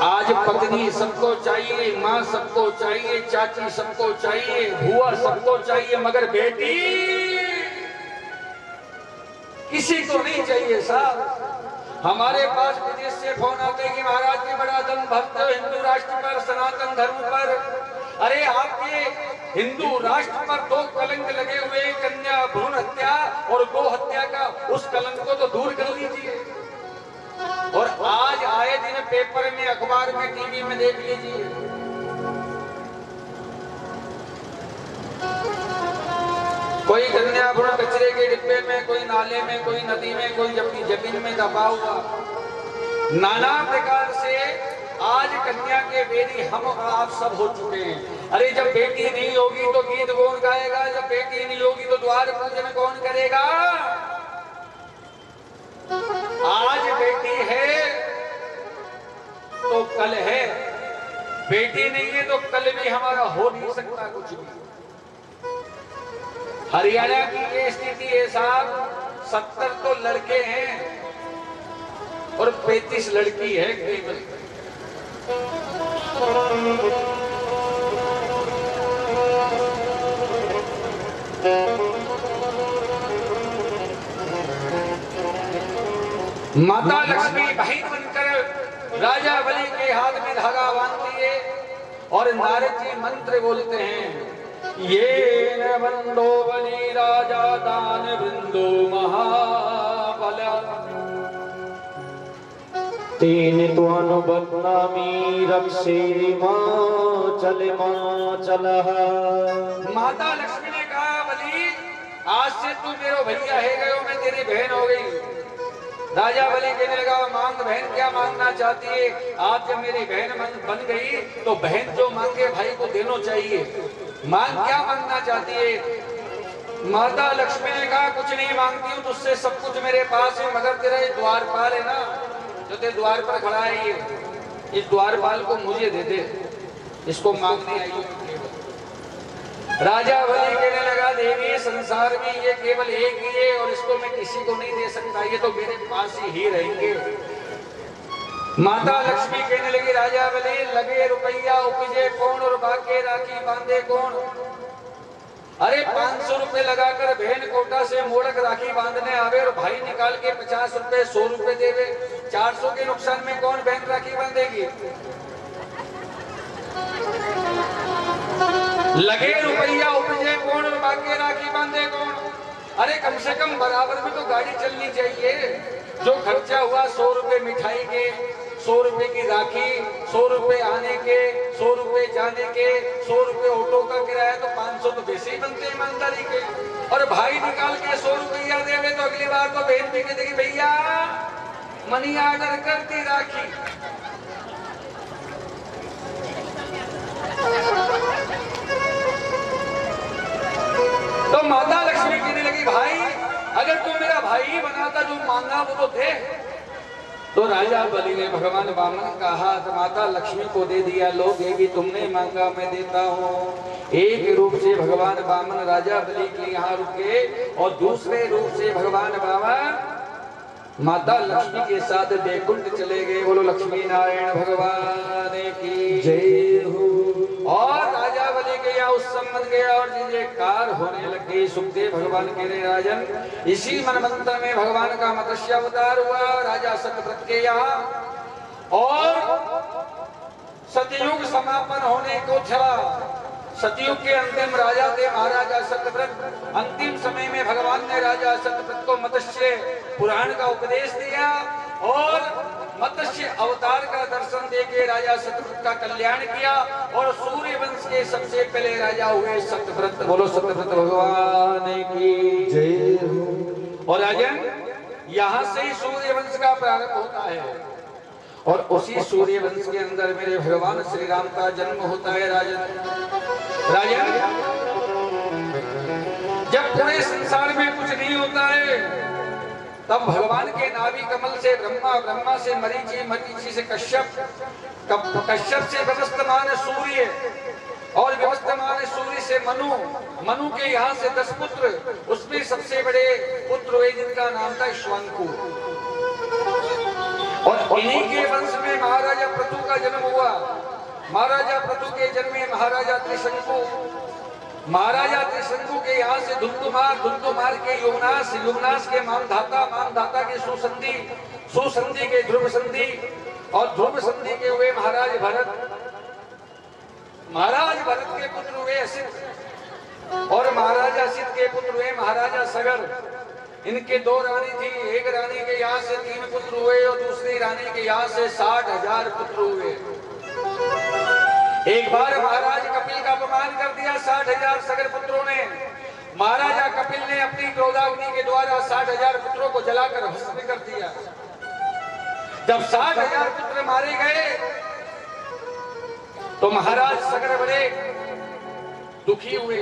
आज पत्नी सबको चाहिए, माँ सबको चाहिए, चाची सबको चाहिए, बुआ सबको चाहिए, मगर बेटी किसी को नहीं चाहिए साहब। हमारे पास विदेश से फोन आते हैं कि महाराज जी बड़ा दम भक्त हिंदू राष्ट्र पर, सनातन धर्म पर। अरे आपके हिंदू राष्ट्र पर 2 कलंक लगे हुए, कन्या भ्रूण हत्या और गो हत्या का, उस कलंक को तो दूर कर लीजिए। और आज आए दिन पेपर में, अखबार में, टीवी में देख लीजिए, कोई कन्या भ्रूण कचरे के डिब्बे में, कोई नाले में, कोई नदी में, कोई अपनी जमीन में दबा हुआ। नाना प्रकार से आज कन्या के बेटी हम और आप सब हो चुके हैं। अरे जब बेटी नहीं होगी तो गीत कौन गाएगा? जब बेटी नहीं होगी तो द्वार पूजन कौन करेगा? आज बेटी है तो कल है, बेटी नहीं है तो कल भी हमारा हो नहीं सकता कुछ भी। हरियाणा की ये स्थिति है साहब, 70 तो लड़के हैं और 35 लड़की है केवल। माता लक्ष्मी बहन बनकर राजा बलि के हाथ में धागा बांधती है और नारद जी मंत्र बोलते हैं, ये न बंदो बलि राजा दान वृंदो महाबल, तीन तो बदनामी रक्षे माँ चल। माता लक्ष्मी ने कहा, बलि आज से तू मेरा भैया है गयो, मैं तेरी बहन हो गई। राजा बलि कहने लगा, मांग बहन, क्या मांगना चाहती है? आप जब मेरी बहन बन गई तो बहन जो मांगे भाई को देना चाहिए। मांग क्या मांगना चाहती है? माता लक्ष्मी ने कहा, कुछ नहीं मांगती हूँ, तुझसे सब कुछ मेरे पास है, मगर तेरा ये द्वारपाल है ना, जो तेरे द्वार पर खड़ा है, ये इस द्वारपाल को मुझे दे दे, इसको मांगने आई हूँ। राजा बलि कहने लगा, देवी संसार में ये केवल एक ही है और इसको मैं किसी को नहीं दे सकता, ये तो मेरे पास ही रहेंगे। माता लक्ष्मी कहने लगी, राजा बलि लगे रुपया उपजे कौन और बाके राखी बांधे कौन? अरे 500 रुपए लगाकर बहन कोटा से मोड़क राखी बांधने आवे और भाई निकाल के 50 रुपए 100 रुपए देवे, 400 के नुकसान में कौन बहन राखी बांधेगी? लगे रुपया उपजे कौन और बाकी राखी बांधे कौन? अरे कम से कम बराबर में तो गाड़ी चलनी चाहिए। जो खर्चा हुआ 100 रुपए मिठाई के, 100 रुपए की राखी, 100 रुपए आने के, 100 रुपए जाने के, 100 रुपए ऑटो का किराया, तो 500 तो वैसे ही बनते ईमानदारी के। और भाई निकाल के 100 रुपया देवे तो अगली बार तो बहन भी कहती भैया मनी ऑर्डर करती राखी। तो माता लक्ष्मी कहने लगी, भाई अगर तू मेरा भाई ही बनाता, जो मांगा वो तो दे। तो राजा बलि ने भगवान वामन का हाथ माता लक्ष्मी को दे दिया, लो देवी तुमने मांगा मैं देता हूँ। एक रूप से भगवान वामन राजा बलि के यहाँ रुके और दूसरे रूप से भगवान वामन माता लक्ष्मी के साथ बैकुंठ चले गए। बोलो लक्ष्मी नारायण भगवान की जय हो। और राजा बलि के यहाँ उस संबंध गया और जयकार होने लगे। सुखदेव भगवान के रे राजन, इसी मनमंत्र में भगवान का मत्स्य अवतार हुआ राजा सतव्रत के यहाँ। और सतयुग समापन होने को चला। सतयुग के अंतिम राजा थे महाराजा सतव्रत। अंतिम समय में भगवान ने राजा सतव्रत को मत्स्य पुराण का उपदेश दिया और मत्स्य अवतार का दर्शन देके राजा सतव्रत का कल्याण किया। और सूर्य वंश के सबसे पहले राजा हुए सतव्रत। बोलो सतव्रत भगवान की जय हो। और राजन यहाँ से ही सूर्य वंश का प्रारंभ होता है और उसी सूर्य वंश के अंदर मेरे भगवान श्री राम का जन्म होता है। राजन जब पूरे संसार में कुछ नहीं होता है तब भगवान के नाभि कमल से ब्रह्मा, ब्रह्मा से मरीचि, मरीचि से कश्यप, कश्यप से व्यवस्थमान सूर्य और व्यवस्थमान सूर्य से मनु, मनु के यहाँ से 10 पुत्र, उसमें सबसे बड़े पुत्र हुए जिनका नाम था श्वांकु। और इन्हीं के वंश में महाराजा पृथु का जन्म हुआ। महाराजा पृथु के जन्म में महाराजा त्रिशंकु, महाराजा त्रिशंकु के यहाँ से धुंधुमार, धुंधुमार के युवनाश, युवनाश के मानधाता, मानधाता के सुसंधि, सुसंधि के ध्रुव संधि और ध्रुव संधि के हुए महाराज भरत, महाराज भरत के पुत्र हुए असित और महाराजा असित के पुत्र हुए महाराजा सगर। इनके 2 रानी थी, एक रानी के यहाँ से 3 पुत्र हुए और दूसरी रानी के यहाँ से 60,000 पुत्र हुए। एक बार महाराज कपिल का अपमान कर दिया 60,000 सगर पुत्रों ने। महाराजा कपिल ने अपनी क्रोधाग्नि के द्वारा 60,000 पुत्रों को जलाकर भस्म कर दिया। जब 60,000 पुत्र मारे गए तो महाराज सगर बड़े दुखी हुए।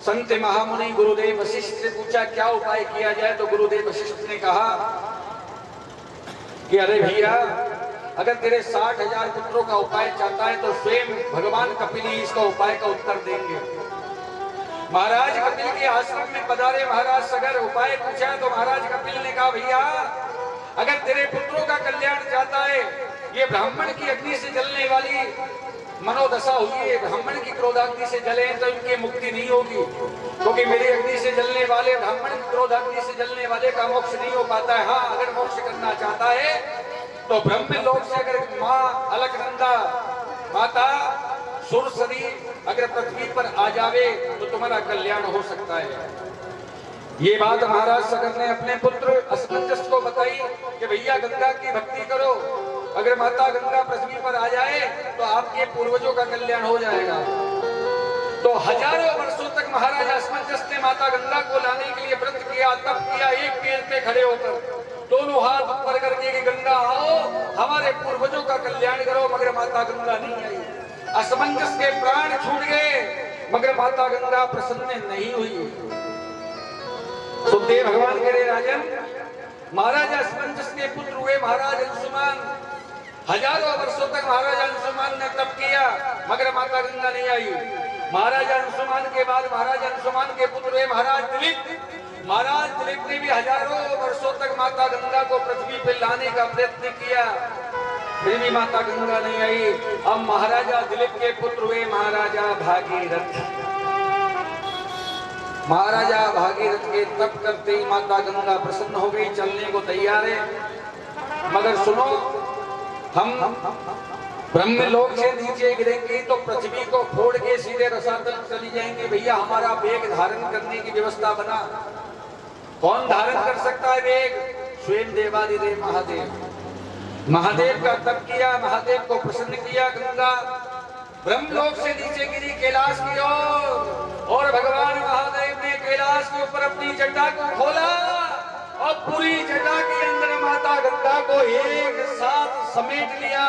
संत महामुनि गुरुदेव वशिष्ठ से पूछा क्या उपाय किया जाए, तो गुरुदेव वशिष्ठ ने कहा कि अरे भैया, अगर तेरे 60,000 पुत्रों का उपाय चाहता है तो स्वयं भगवान कपिल ही इसका उपाय का उत्तर देंगे। महाराज कपिल के आश्रम में पधारे महाराज सगर, उपाय पूछा तो महाराज कपिल ने कहा भैया, अगर तेरे पुत्रों का कल्याण चाहता है, ये ब्राह्मण की अग्नि से जलने वाली मनोदशा हुई है, ब्राह्मण की क्रोधाग्नि से जले तो इनकी मुक्ति नहीं होगी, क्योंकि मेरी अग्नि से जलने वाले, ब्राह्मण की क्रोधाग्नि से जलने वाले का मोक्ष नहीं हो पाता है। हाँ, अगर मोक्ष करना चाहता है तो ब्रह्म लोक से अगर माँ अलकनंदा, माता सुरसरी अगर पृथ्वी पर आ जावे तो तुम्हारा कल्याण हो सकता है। ये बात महाराज सगर ने अपने पुत्र असमंजस को बताई कि भैया गंगा की भक्ति करो, अगर माता गंगा पृथ्वी पर आ जाए तो आपके पूर्वजों का कल्याण हो जाएगा। तो हजारों वर्षों तक महाराजा असमंजस ने माता गंगा को लाने के लिए व्रत किया, तप किया, एक पेड़ पे खड़े होकर दोनों हाथ ऊपर करके कि गंगा आओ, हमारे पूर्वजों का कल्याण करो, मगर माता गंगा नहीं आई। असमंजस के प्राण छूट गए, मगर माता गंगा प्रसन्न नहीं हुई। सुखदेव भगवान कह रहे राजन, महाराजा असमंजस के पुत्र हुए महाराज अंशुमान। हजारों वर्षों तक महाराजा अंशुमान ने तप किया, मगर माता गंगा नहीं आई। महाराजा अंशुमान के बाद महाराजा अंशुमान के पुत्र हुए महाराज दिलीप। महाराज दिलीप ने भी हजारों वर्षों तक माता गंगा को पृथ्वी पर लाने का प्रयत्न किया, फिर भी माता गंगा नहीं आई। अब महाराजा दिलीप के पुत्र हुए महाराजा भागीरथ। महाराजा भागीरथ के तप करते ही माता गंगा प्रसन्न हो गई, चलने को तैयार है। मगर सुनो, हम ब्रह्मलोक से नीचे गिरेंगे तो पृथ्वी को फोड़ के सीधे रसातल चली जाएंगे। भैया, हमारा वेग धारण करने की व्यवस्था बना। कौन धारण कर सकता है वेग? स्वयं देवादिदेव महादेव। महादेव का तप किया, महादेव को प्रसन्न किया। गंगा ब्रह्मलोक से नीचे गिरी कैलाश की ओर, और भगवान महादेव ने कैलाश के ऊपर अपनी जटा को खोला और पूरी जटा के अंदर माता गंगा को एक साथ समेट लिया।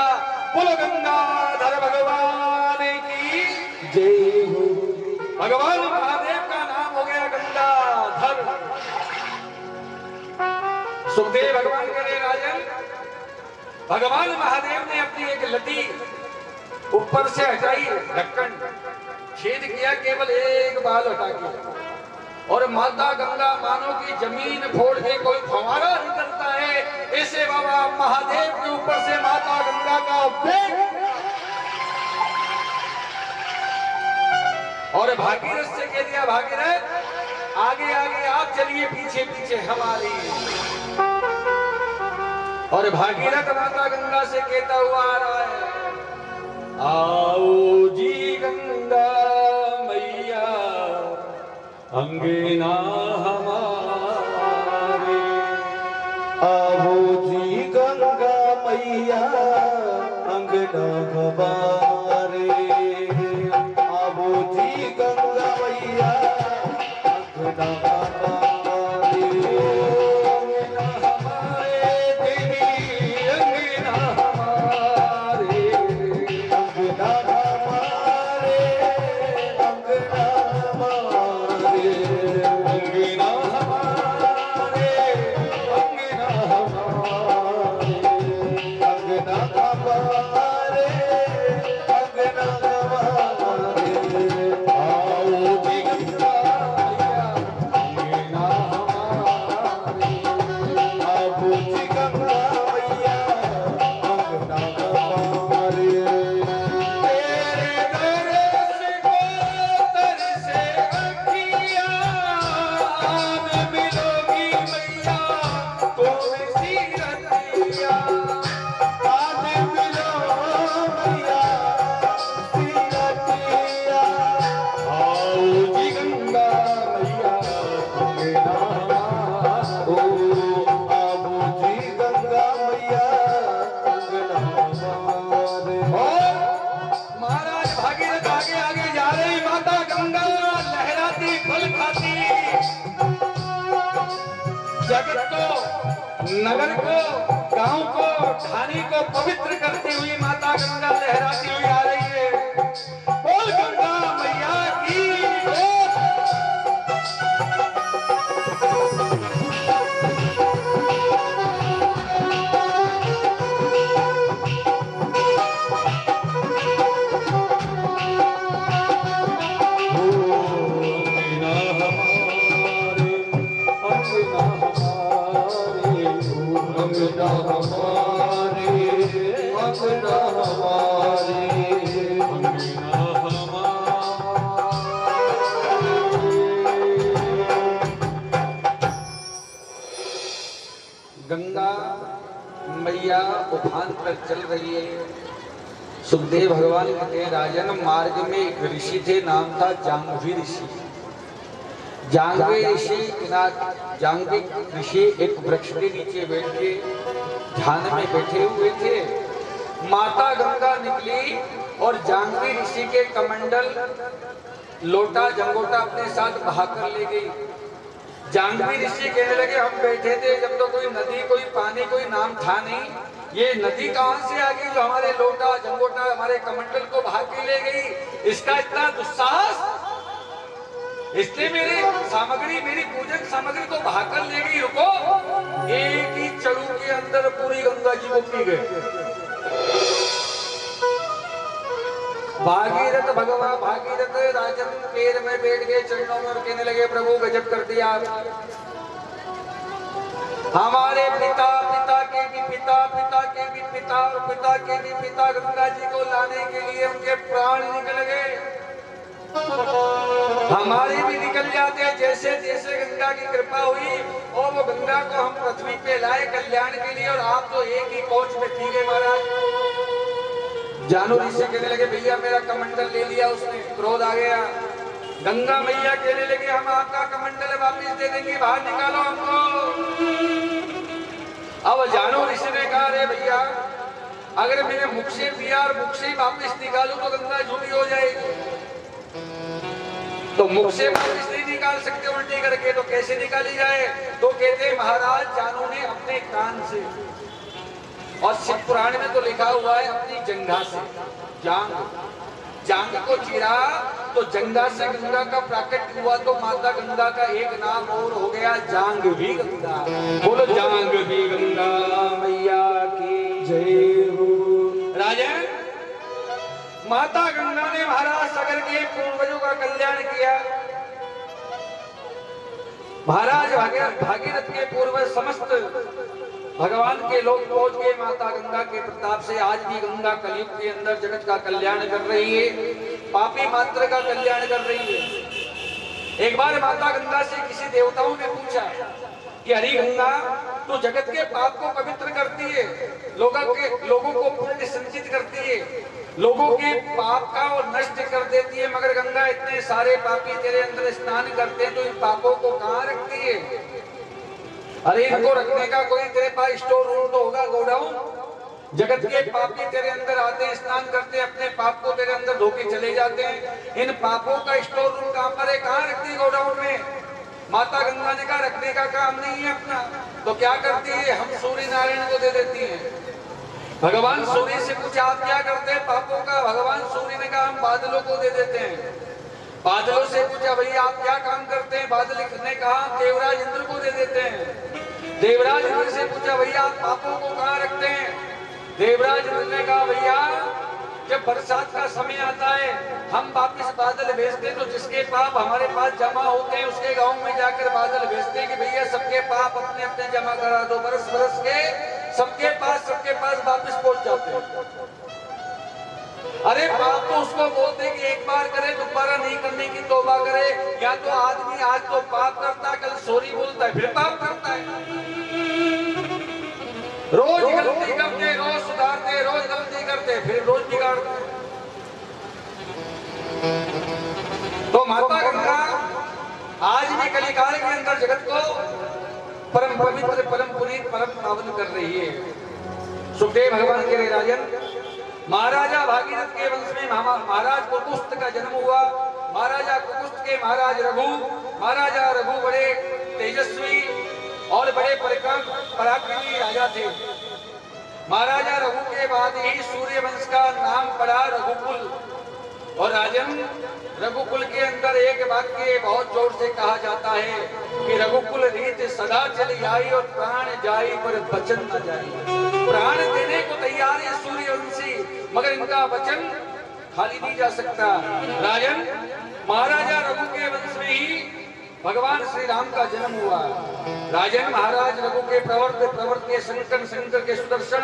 बोलो गंगाधर भगवान की जय हो। भगवान महादेव का नाम हो गया गंगाधर। सुखदेव भगवान करे राजन, भगवान महादेव ने अपनी एक लटी ऊपर से हटाई, ढक्कन छेद किया, केवल एक बाल हटा के, और माता गंगा मानो की जमीन फोड़ के कोई फव्वारा निकलता है, ऐसे बाबा महादेव के ऊपर से माता गंगा का वेग। और भागीरथ से कह दिया, भागीरथ आगे आगे आप चलिए, पीछे पीछे हमारी। और भागीरथ माता गंगा से कहता हुआ आ रहा है, आओ जी गंगा मैया अंगना हमारे। आओ जी गंगा मैया अंगना हमारे। आओ जी गंगा मैया अंगना हमारे। नगर को, गांव को, ठानी को पवित्र करती हुई माता गंगा लहराती हुई आ रही है। बोल गंगा मैया की जय। अंगना हमारे, अंगना हमारे, अंगना गंगा मैया उफान पर चल रही है। सुखदेव भगवान कहते हैं राजन, मार्ग में एक ऋषि थे, नाम था जांघवी ऋषि। जांघवी ऋषि एक वृक्ष के नीचे बैठ के ध्यान में बैठे हुए थे। माता गंगा निकली और जांघवी ऋषि के कमंडल, लोटा, जंगोटा अपने साथ बहाकर ले गई। जांघवी ऋषि कहने लगे, हम बैठे थे जब तो कोई नदी, कोई पानी, कोई नाम था नहीं, ये नदी कहां से आ गई जो हमारे लोटा, जंगोटा, हमारे कमंडल को बहा के ले गई? इसका इतना दुस्साहस, इसने मेरी सामग्री, मेरी पूजन सामग्री को बहाकर ले गई। रुको, एक ही चड़ू के अंदर पूरी गंगा जी को पी गए। भागीरथ भगवान, भागीरथ राजन पैर में बैठ गए चरणों में और कहने लगे, प्रभु गजब कर दिया। हमारे पिता, पिता के भी पिता, पिता के भी पिता और पिता के भी पिता गंगा जी को लाने के लिए उनके प्राण निकल गए। हमारे भी निकल जाते हैं। जैसे जैसे गंगा की कृपा हुई और वो गंगा को हम पृथ्वी पे लाए कल्याण के लिए, और आप तो एक ही कोच में थी गए महाराज। जानू ऋषि कहने लगे, भैया मेरा कमंडल ले लिया उसने, क्रोध आ गया। गंगा मैया कहने लगे, हम आपका कमंडल वापिस दे देंगे, बाहर निकालो हमको। अब जानू ऋषि ने कहा, अरे भैया अगर मैंने मुख से पिया और मुख से वापिस निकालू तो गंगा झूठी हो जाएगी। तो मुख से वापिस नहीं निकाल सकते उल्टी करके, तो कैसे निकाली जाए? तो कहते महाराज जानू ने अपने कान से, और शिव पुराण में तो लिखा हुआ है अपनी जंघा से, जांग को चीरा तो जंघा से गंगा का प्राकट हुआ। तो माता गंगा का एक नाम और हो गया, जांघवी गंगा। बोलो जांघवी गंगा मैया की जय हो। राजन, माता गंगा ने महाराज सागर के पूर्वजों का कल्याण किया। महाराज भागीरथ के पूर्वज समस्त भगवान के लोग पहुंच गए माता गंगा के प्रताप से। आज भी गंगा कलयुग के अंदर जगत का कल्याण कर रही है, पापी मात्र का कल्याण कर रही है। एक बार माता गंगा से किसी देवताओं ने पूछा कि हरि गंगा, तो जगत के पाप को पवित्र करती है, लोगों को पुण्य संचित करती है, लोगों के पाप का और नष्ट कर देती है, मगर गंगा इतने सारे पापी तेरे अंदर स्नान करते हैं तो इन पापों को कहां रखती है? अरे इनको रखने का कोई तेरे पास स्टोर रूम तो होगा, गोडाउन। जगत के पापी तेरे अंदर आते हैं, स्नान करते हैं, अपने पाप को तेरे अंदर धोके चले जाते हैं। इन पापों का स्टोर रूम कहां पर है, कहां रखती है? गोडाउन में। माता गंगा ने कहा रखने का काम नहीं है अपना, तो क्या करती है? हम सूर्य नारायण को दे देती है। भगवान सूर्य से पूछा आप क्या करते हैं पापों का? भगवान सूर्य ने कहा हम बादलों को दे देते हैं। बादलों से पूछा भैया आप क्या काम करते हैं? बादल ने कहा देवराज इंद्र को दे देते हैं। देवराज इंद्र से पूछा भैया आप पापों को कहाँ रखते हैं? देवराज इंद्र ने कहा भैया जब बरसात का समय आता है हम वापिस बादल भेजते हैं, तो जिसके पाप हमारे पास जमा होते हैं उसके गांव में जाकर बादल भेजते हैं कि भैया सबके पाप अपने अपने जमा करा दो। बरस बरस के सबके पास वापिस पहुंच जाते हैं। अरे पाप तो उसको बोलते हैं कि एक बार करे, दोबारा नहीं करने की तौबा करे। या तो आदमी आज तो पाप करता है, कल सॉरी बोलता है, फिर पाप करता है। रोज गलती करते, रोज सुधारते, रोज गलती करते, फिर रोज बिगाड़ते। तो माता गंगा आज भी कलिकाल के अंदर जगत को परम पवित्र, परम पुनीत, परम पावन कर रही है। सुखदेव भगवान के राजन, महाराजा भागीरथ के वंश में महाराज कुकुस्त का जन्म हुआ। महाराजा कुकुस्त के महाराज रघु बड़े तेजस्वी, और बड़े पराक्रमी राजा थे। महाराजा रघु के बाद ही सूर्य वंश का नाम पड़ा रघुकुल। और राजन, रघुकुल के अंदर एक वाक्य बहुत जोर से कहा जाता है कि रघुकुल रीत सदा चली आई और प्राण जाई पर वचन न जाई। प्राण देने को तैयार है सूर्यवंशी, मगर इनका वचन खाली नहीं जा सकता। राजन, महाराजा रघु के वंश में ही भगवान श्री राम का जन्म हुआ। राजन, महाराज रघु के प्रवर्त के शंकर के सुदर्शन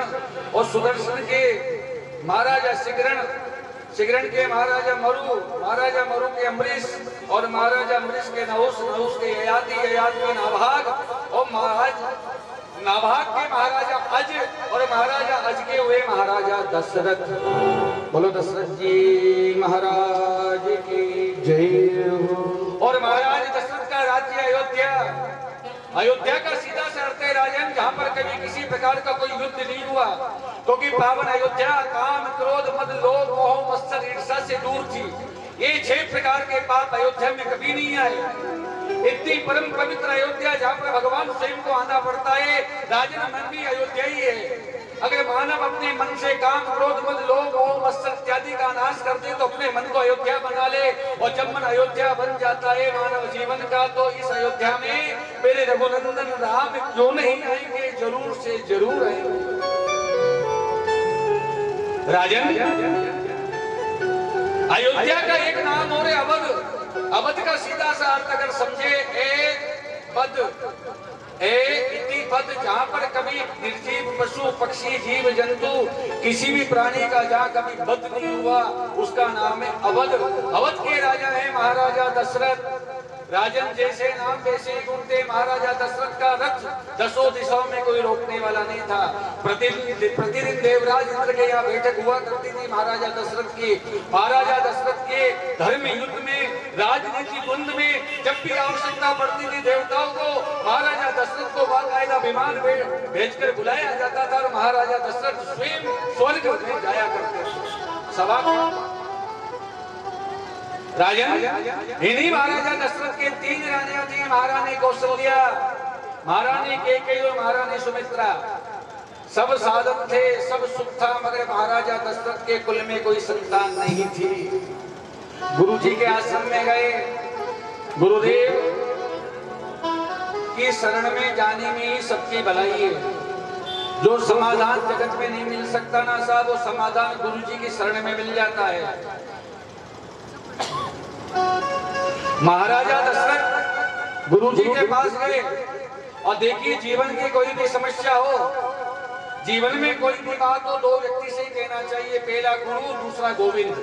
और सुदर्शन के महाराजा सिगरण के महाराजा मरु के अम्बरीश और महाराजा अम्बरीश के नहुष के ययाति के नाभाग और नाभाग के महाराजा अज और महाराजा अज के हुए महाराजा दशरथ। बोलो दशरथ जी महाराज की जय हो। और महाराज दशरथ का राज्य अयोध्या का सीधा सा अर्थ है राजन, जहाँ पर कभी किसी प्रकार का कोई युद्ध नहीं हुआ, क्योंकि पावन अयोध्या काम क्रोध मद लोभ मोह मत्सर ईर्षा से दूर थी। ये 6 प्रकार के पाप अयोध्या में कभी नहीं आए। इतनी परम पवित्र अयोध्या जहाँ पर भगवान स्वयं को आना पड़ता है। राजन, मन भी अयोध्या ही है। अगर मानव अपने मन से काम क्रोध मद लोभ मोह मत्सर इत्यादि का नाश कर दे तो अपने मन को अयोध्या बना ले, और जब मन अयोध्या बन जाता है मानव जीवन का, तो इस अयोध्या में मेरे रघुनंदन राम क्यों नहीं आएंगे, जरूर से जरूर आएंगे। राजन, अयोध्या का एक नाम और है अवध। अवध का सीधा सा अर्थ अगर समझे, इति पद, जहाँ पर कभी निर्जीव पशु पक्षी जीव जंतु किसी भी प्राणी का जहाँ कभी वध नहीं हुआ, उसका नाम है अवध। अवध के राजा है महाराजा दशरथ। राजन, जैसे नाम वैसे गुण थे। महाराजा दशरथ का रथ 10 दिशाओं में कोई रोकने वाला नहीं था। प्रतिदिन देवराज इंद्र के यहाँ बैठक हुआ करती थी महाराजा दशरथ की। महाराजा दशरथ के धर्म युद्ध में, राजनीति द्वंद में जब भी आवश्यकता पड़ती थी देवताओं को, महाराजा दशरथ को बाकायदा विमान भेजकर बुलाया जाता था और महाराजा दशरथ स्वयं स्वर्ग में जाया करते थे। सभा राजन, इन्हीं महाराजा दशरथ के 3 रानियां थी। महारानी कौशल्या, महारानी कैकेयी और महारानी सुमित्रा। सब साधन थे, सब सुख था, मगर महाराजा दशरथ के कुल में कोई संतान नहीं थी। गुरु जी के आश्रम में गए। गुरुदेव की शरण में जाने में ही सबकी भलाई है। जो समाधान जगत में नहीं मिल सकता ना साहब, वो समाधान गुरु जी की शरण में मिल जाता है। महाराजा दशरथ गुरुजी के पास गए और देखिए, जीवन की कोई भी समस्या हो, जीवन में कोई भी बात हो, 2 व्यक्ति से ही कहना चाहिए, पहला गुरु, दूसरा गोविंद।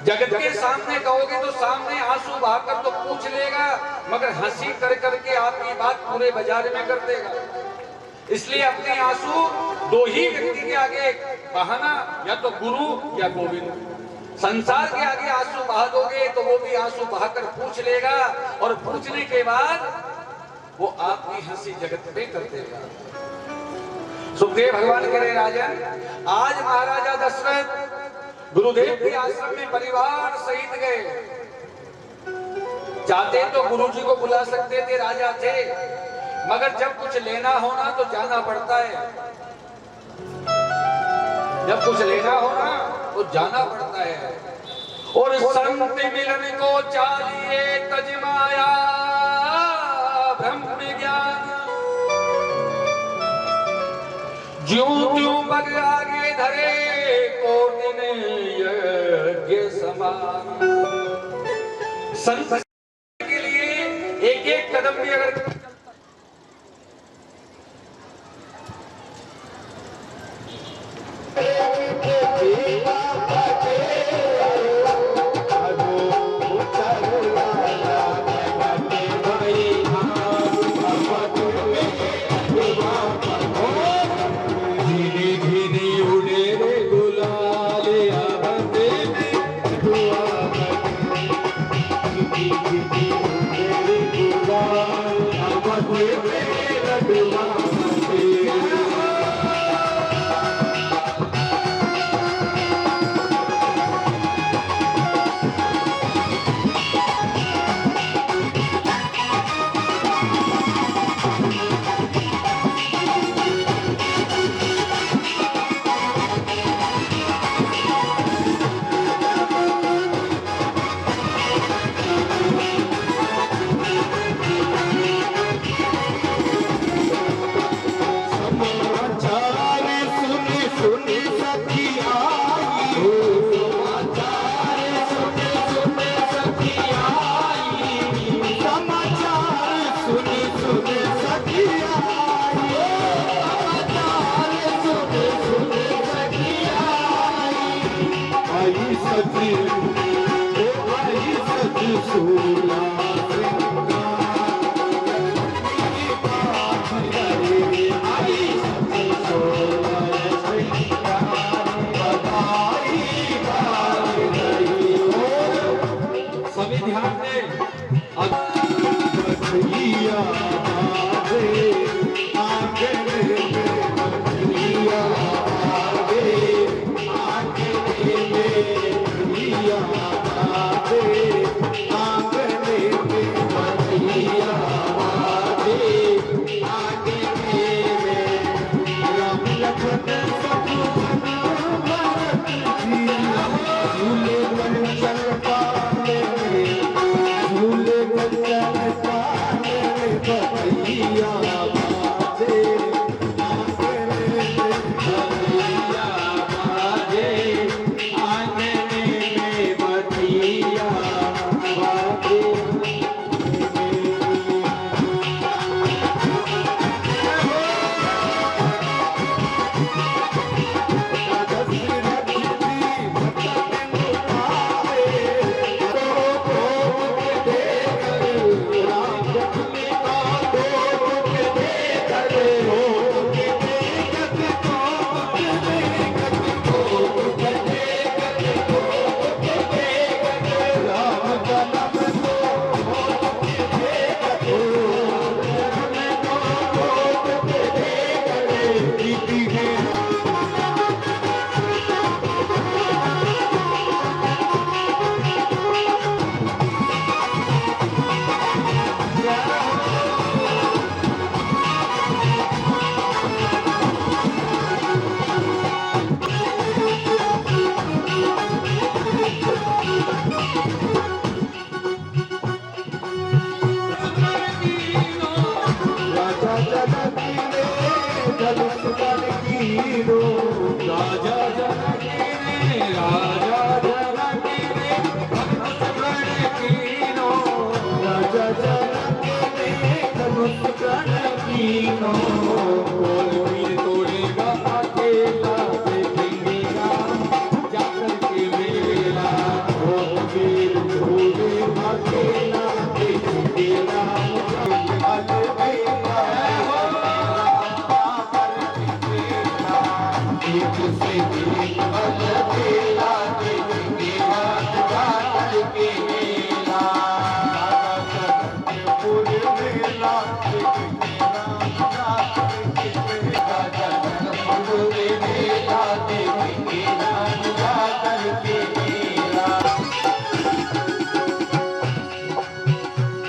जगत के सामने कहोगे तो सामने आंसू बहाकर तो पूछ लेगा, मगर हंसी कर करके आपकी बात पूरे बाजार में कर देगा। इसलिए अपने आंसू 2 ही व्यक्ति के आगे बहाना, या तो गुरु या गोविंद। संसार के आगे आंसू बहा दोगे तो वो भी आंसू बहाकर पूछ लेगा, और पूछने के बाद वो आपकी हंसी जगत पे कर देगा। सुखदेव भगवान कह रहे राजन, आज महाराजा दशरथ गुरुदेव के आश्रम में परिवार सहित गए। चाहते तो गुरुजी को बुला सकते थे, राजा थे, मगर जब कुछ लेना होना तो जाना पड़ता है। जब कुछ लेना होना तो जाना पड़ता है। और संत मिलन को चाहिए तजमाया ब्रह्म ज्ञान, ज्यों त्यों बग आगे धरे को दिन यज्ञ समान। संत के लिए एक एक कदम भी अगर Thank you. सजी ओ आई सज सोला सभी ध्यान दें।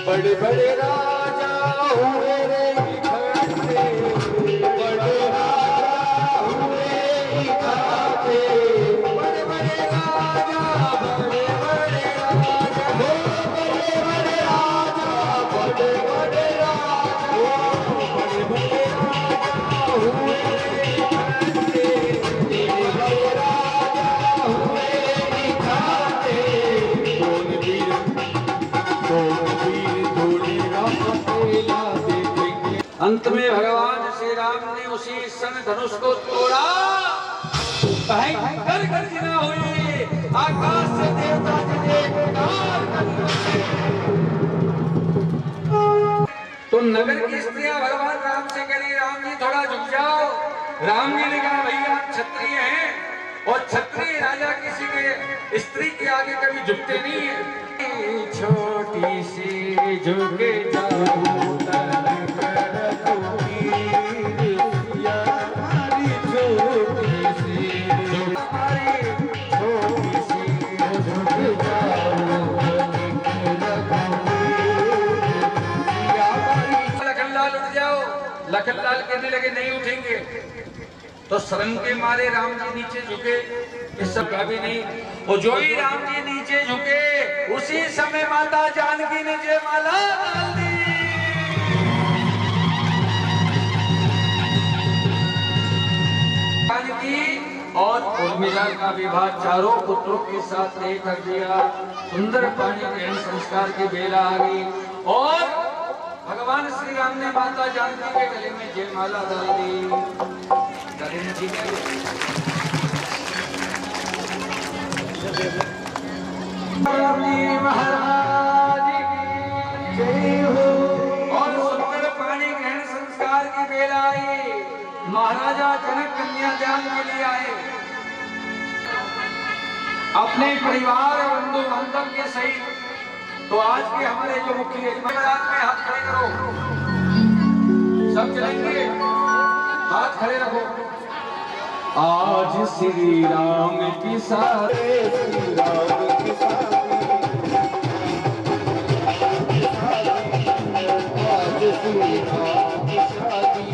बड़े बड़े राजा हुए रे इकट्ठे, बड़े राजा हुए इकट्ठे, बड़े बड़े राजा, बड़े बड़े राजा, बड़े बड़े राजा, बड़े बड़े राजा, बड़े बड़े राजा हुए रे इकट्ठे, बड़े बड़े राजा हुए इकट्ठे, कौन वीर अंत में भगवान श्री राम ने उसी सन धनुष को तोड़ा, भयंकर गर्जना हुई, आकाश से देवता जले पुकार करने लगे। तो नगर की स्त्रियां भगवान राम से कह रही, राम जी थोड़ा झुक जाओ। राम जी ने कहा, भैया आप क्षत्रिय हैं और क्षत्रिय राजा किसी के स्त्री के आगे कभी झुकते नहीं है। छोटी सी झुक जाओ लखनलाल कहने लगे, नहीं उठेंगे। तो शर्म के मारे राम जी नीचे झुके, इस सब का भी नहीं। और जो ही राम जी नीचे झुके, उसी समय माता जानकी ने जयमाला डाल दी। जानकी और उर्मिला का विवाह चारों पुत्रों के साथ तय कर दिया। सुंदर पानी ग्रहण संस्कार की बेला आ गई और भगवान श्री राम ने माता जानकी के गले में जयमाला डाल दी। महाराज की जय हो। और सुंदर पाणी ग्रहण संस्कार की बेला आई। महाराजा जनक कन्यादान के लिए आए। अपने परिवार और बंधु बांधव के सहित। तो आज के हमारे जो मुख्य यजमान में हाथ खड़े करो। सब चलेंगे, हाथ खड़े रखो। आज श्री राम की सारे श्री राम की सारी आज श्री राम की शादी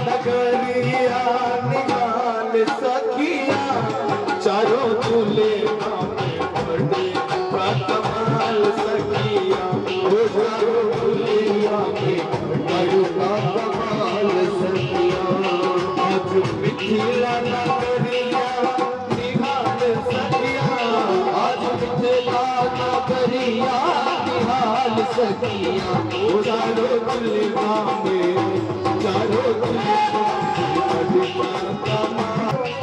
नगरिया निहाल सखिया चारों दूल्हे बड़े कमाल सखिया चारों दूल्हे बड़े कमाल सखिया आज मिथिला नगरिया निहाल सखिया आज मिथिला नगरिया निहाल सखिया चारों दूल्हे चारों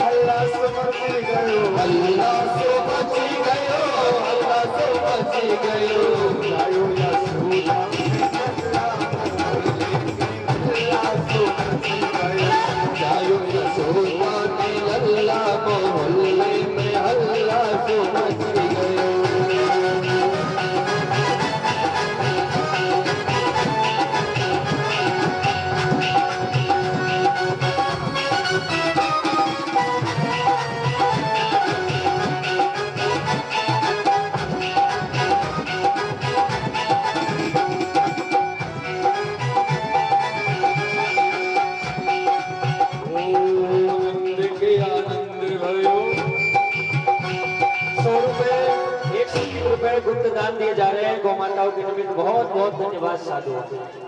अल्लाह से बच गयो अल्लाह से बच गयो अल्लाह से बच गयो जायो यसूदा अल्लाह से बच गयो जायो यसूदा अल्लाह मोहल्ले में अल्लाह से बच गयो। गुप्त दान दिए जा रहे हैं। गौ माताओं के निमित्त बहुत बहुत धन्यवाद साधु।